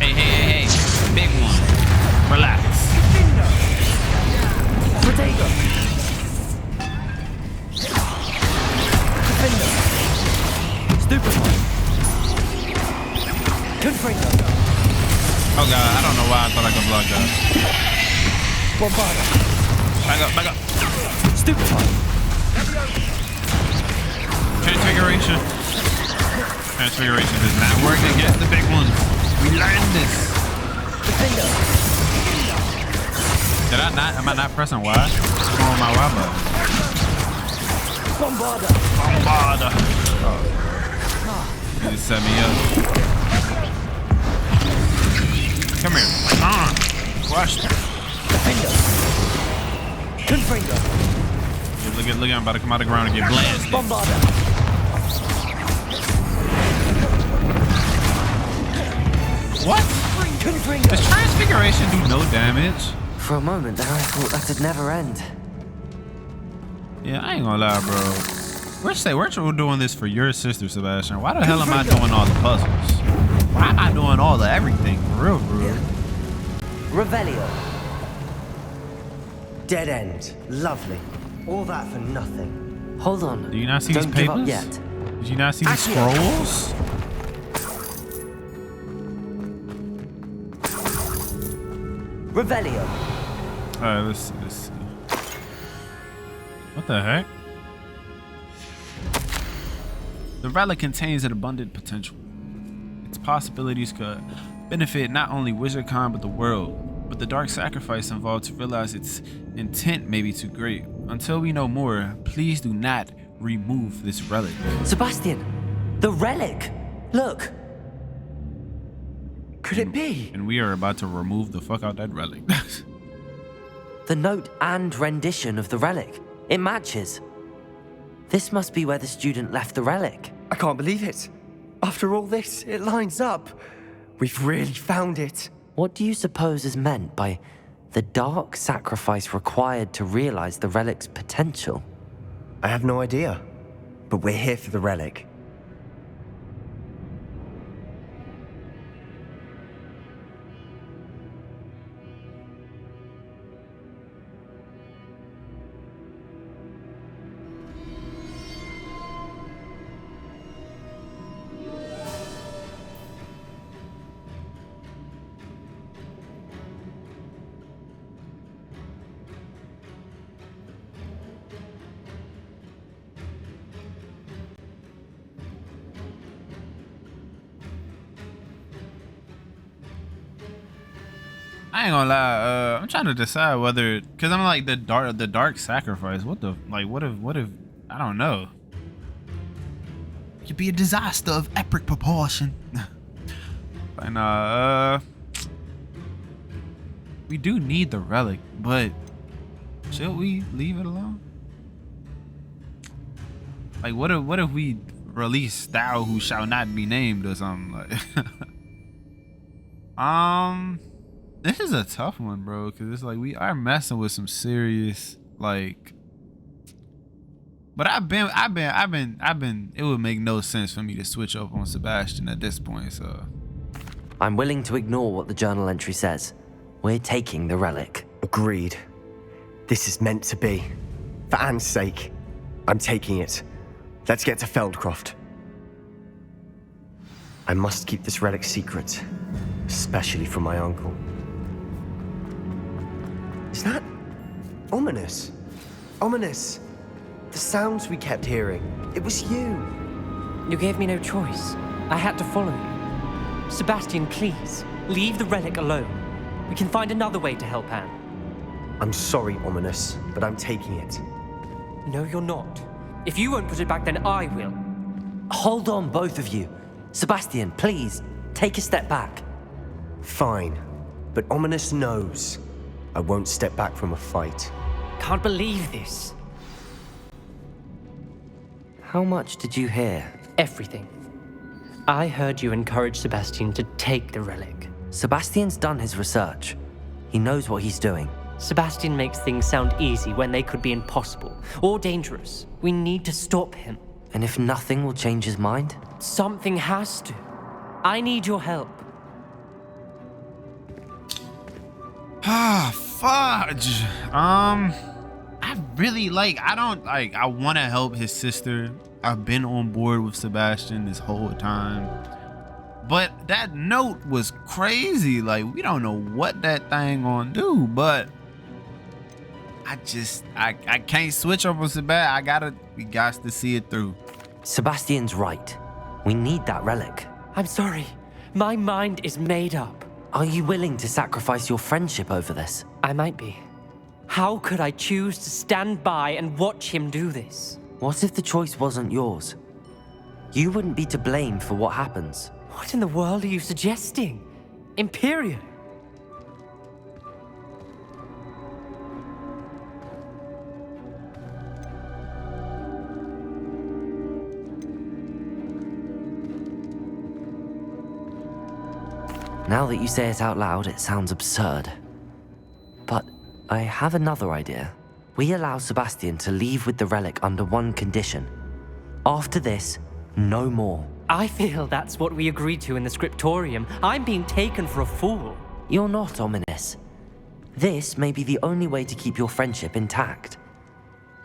Hey. Big one. Relax. Oh God, I don't know why I thought I could block that. Back up. Transfiguration does not work against the big ones. We learned this. Am I not pressing Y? What's going on my Y button? Bombarda. Oh. You just set me up. Come here. Come on. Crush them. Look at I'm about to come out of the ground and get blasted. What? Does transfiguration do no damage? For a moment there, I thought that would never end. Yeah, I ain't gonna lie, bro. We're doing this for your sister, Sebastion. Why the hell am I doing all the puzzles? Why am I doing all the everything? For real, bro. Revelio. Dead end. Lovely. All that for nothing. Hold on. Do you not see Don't these give papers? up yet. Did you not see these scrolls? Revelio. Alright, let's see. What the heck? The relic contains an abundant potential. Its possibilities could benefit not only WizardCon but the world. But the dark sacrifice involved to realize its intent may be too great. Until we know more, please do not remove this relic. Sebastion, the relic. Look. Could it be? And we are about to remove the fuck out that relic. The note and rendition of the relic. It matches. This must be where the student left the relic. I can't believe it. After all this, it lines up. We've really found it. What do you suppose is meant by the dark sacrifice required to realize the relic's potential? I have no idea, but we're here for the relic. I ain't gonna lie. I'm trying to decide whether, cause I'm like the dark sacrifice. What if I don't know. It could be a disaster of epic proportion. And we do need the relic, but should we leave it alone? Like, what if we release thou who shall not be named or something like? This is a tough one, bro, because it's like we are messing with some serious, like. But I've been. It would make no sense for me to switch up on Sebastion at this point, so. I'm willing to ignore what the journal entry says. We're taking the relic. Agreed. This is meant to be. For Anne's sake, I'm taking it. Let's get to Feldcroft. I must keep this relic secret, especially from my uncle. Is that ominous? Ominous. The sounds we kept hearing. It was you. You gave me no choice. I had to follow you. Sebastion, please, leave the relic alone. We can find another way to help Anne. I'm sorry, Ominous, but I'm taking it. No, you're not. If you won't put it back, then I will. Hold on, both of you. Sebastion, please, take a step back. Fine, but Ominous knows I won't step back from a fight. Can't believe this. How much did you hear? Everything. I heard you encourage Sebastion to take the relic. Sebastion's done his research. He knows what he's doing. Sebastion makes things sound easy when they could be impossible or dangerous. We need to stop him. And if nothing will change his mind? Something has to. I need your help. Ah, fudge. I really I want to help his sister. I've been on board with Sebastion this whole time. But that note was crazy. Like, we don't know what that thing gonna do, but I can't switch up on Sebastion. We got to see it through. Sebastion's right. We need that relic. I'm sorry. My mind is made up. Are you willing to sacrifice your friendship over this? I might be. How could I choose to stand by and watch him do this? What if the choice wasn't yours? You wouldn't be to blame for what happens. What in the world are you suggesting? Imperial? Now that you say it out loud, it sounds absurd. But I have another idea. We allow Sebastion to leave with the relic under one condition. After this, no more. I feel that's what we agreed to in the scriptorium. I'm being taken for a fool. You're not, Ominous. This may be the only way to keep your friendship intact.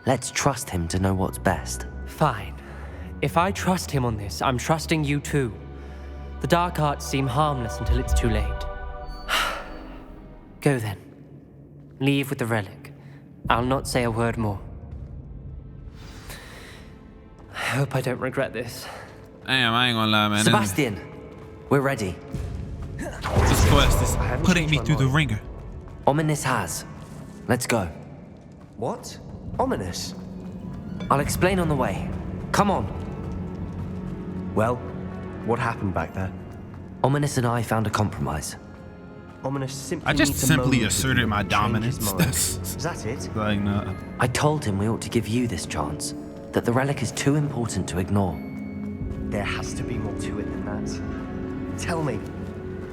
Let's trust him to know what's best. Fine. If I trust him on this, I'm trusting you too. The dark arts seem harmless until it's too late. Go then. Leave with the relic. I'll not say a word more. I hope I don't regret this. Damn, I ain't gonna lie, man. Sebastion, we're ready. This quest is putting me through the ringer. Ominous has. Let's go. What? Ominous? I'll explain on the way. Come on. Well, what happened back there? Ominous and I found a compromise. Ominous simply I just needs a simply moment with asserted you my to change his dominance. mind. That's Is that it? like, no. I told him we ought to give you this chance, that the relic is too important to ignore. There has to be more to it than that. Tell me.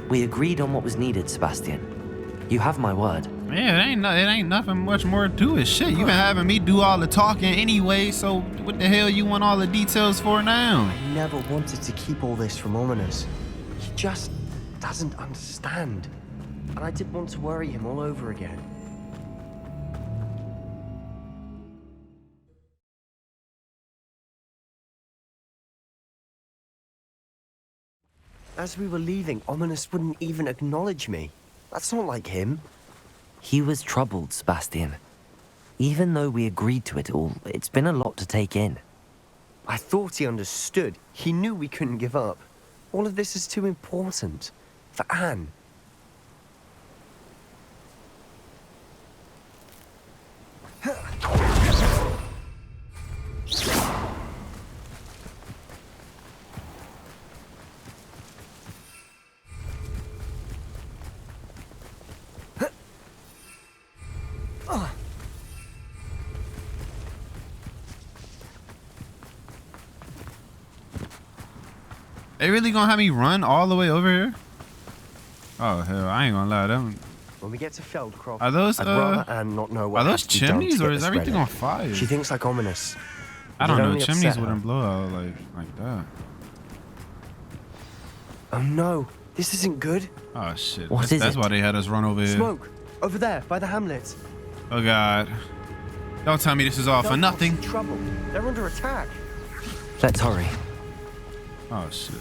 We agreed on what was needed, Sebastion. You have my word. Yeah, it ain't nothing much more to it. Shit, you been having me do all the talking anyway, so what the hell you want all the details for now? I never wanted to keep all this from Ominous. He just doesn't understand. And I didn't want to worry him all over again. As we were leaving, Ominous wouldn't even acknowledge me. That's not like him. He was troubled, Sebastion. Even though we agreed to it all, it's been a lot to take in. I thought he understood. He knew we couldn't give up. All of this is too important. For Anne. They really gonna have me run all the way over here? Oh hell, I ain't gonna lie. Them When we get to Feldcroft, are those I'd rather Anne not know what are those has to be done to chimneys get or is this everything relic. on fire? She thinks like Ominous. I don't It'd know. only Chimneys upset her. wouldn't blow out like that. Oh no, this isn't good. Oh shit. What is that's it? why they had us run over here. Smoke, over there, by the hamlet. Oh god. Don't tell me this is all for Feldcroft's nothing. in trouble. They're under attack. Let's hurry. Oh shit.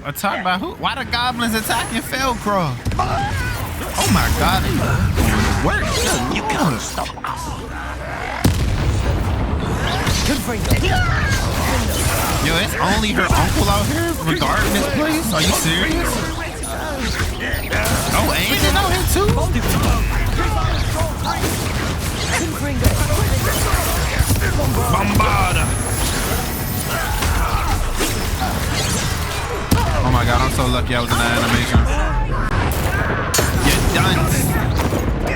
Attacked by who? Why the goblins attacking Feldcroft? Oh my god. Where? You can't stop us. Yo, it's only her uncle out here regarding this place? Are you serious? Oh, Aiden out here too? Bombarda. Oh my god, I'm so lucky I was in that animation. You're done.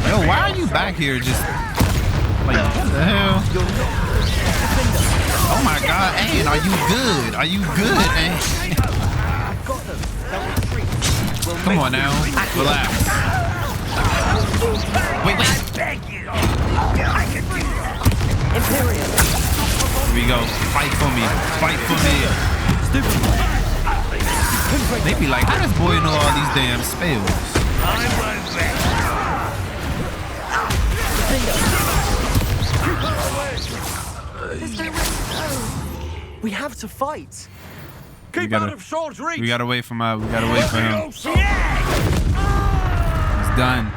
Yo, why are you back here just like what the hell? Oh my god, Aiden, are you good? Are you good, Aiden? Come on now, relax. Wait. Here we go. Fight for me. Fight for me. They be like, how does boy know all these damn spells? We have to fight. Keep out of sword's reach. We gotta wait for him. He's done.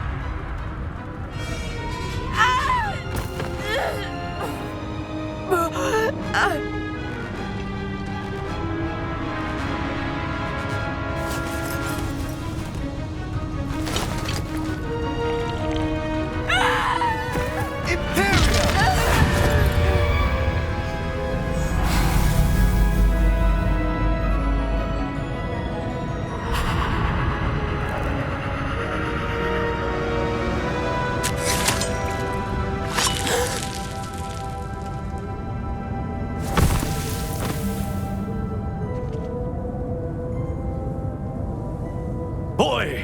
Boy,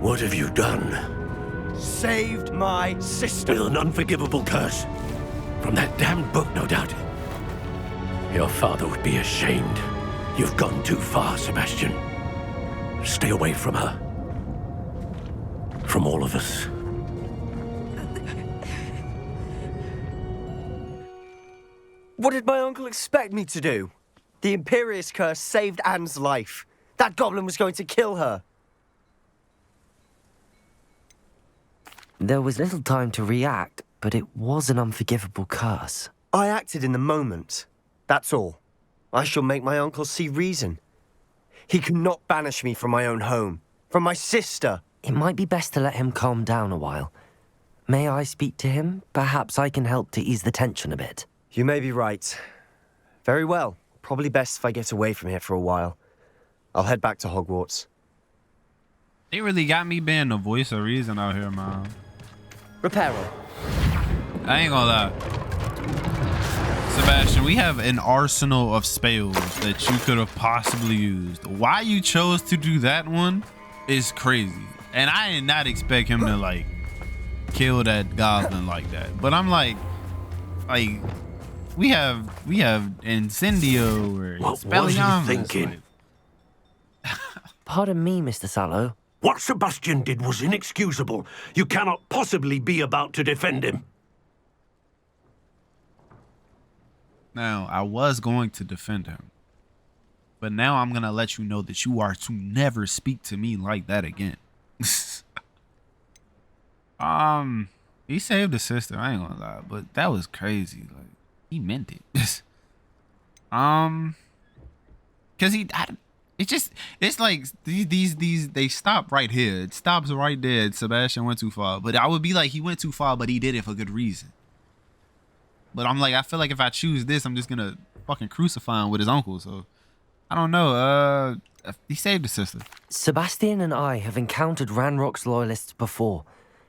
what have you done? Saved my sister. With an unforgivable curse. From that damned book, no doubt. Your father would be ashamed. You've gone too far, Sebastion. Stay away from her. From all of us. What did my uncle expect me to do? The Imperious curse saved Anne's life. That goblin was going to kill her. There was little time to react, but it was an unforgivable curse. I acted in the moment. That's all. I shall make my uncle see reason. He cannot banish me from my own home, from my sister. It might be best to let him calm down a while. May I speak to him? Perhaps I can help to ease the tension a bit. You may be right. Very well. Probably best if I get away from here for a while. I'll head back to Hogwarts. They really got me being the voice of reason out here, man. Reparo. I ain't gonna lie. Sebastion, we have an arsenal of spells that you could have possibly used. Why you chose to do that one is crazy. And I did not expect him to like kill that goblin like that. But I'm like we have Incendio or What was he thinking? Pardon me, Mr. Sallow. What Sebastion did was inexcusable. You cannot possibly be about to defend him. Now, I was going to defend him. But now I'm going to let you know that you are to never speak to me like that again. He saved his sister, I ain't gonna lie, but that was crazy. Like, he meant it. Cause it's like these they stop right here. It stops right there. Sebastion went too far, but I would be like, he went too far, but he did it for good reason. But I'm like, I feel like if I choose this, I'm just gonna fucking crucify him with his uncle. So I don't know. He saved his sister. Sebastion and I have encountered RANROCK's loyalists before.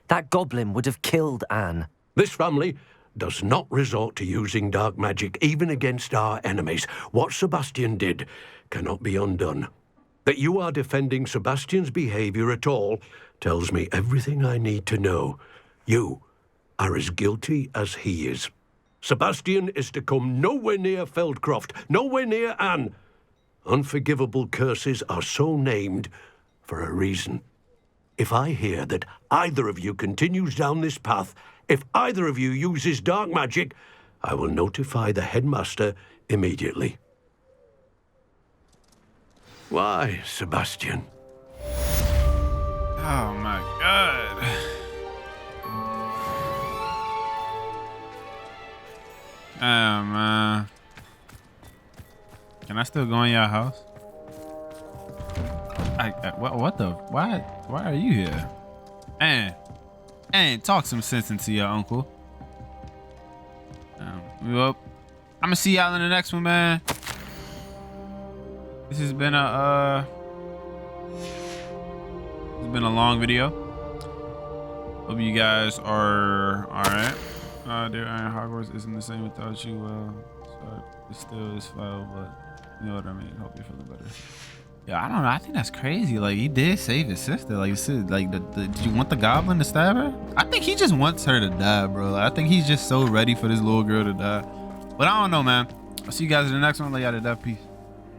That goblin would have killed Anne. This family does not resort to using dark magic even against our enemies. What Sebastion did cannot be undone. That you are defending Sebastion's behavior at all tells me everything I need to know. You are as guilty as he is. Sebastion is to come nowhere near Feldcroft, nowhere near Anne. Unforgivable curses are so named for a reason. If I hear that either of you continues down this path, if either of you uses dark magic, I will notify the headmaster immediately. Why, Sebastion? Oh my god. Oh man. Can I still go in your house? What the? Why are you here? And talk some sense into your uncle. Well, I'm gonna see y'all in the next one, man. This has been a long video. Hope you guys are all right. Dear Iron, Hogwarts isn't the same without you. So it still is foul, but you know what I mean. Hope you're feeling better. Yeah, I don't know. I think that's crazy. Like, he did save his sister. Like you said, like did you want the goblin to stab her? I think he just wants her to die, bro. I think he's just so ready for this little girl to die. But I don't know, man. I'll see you guys in the next one. Lay out of that. Peace.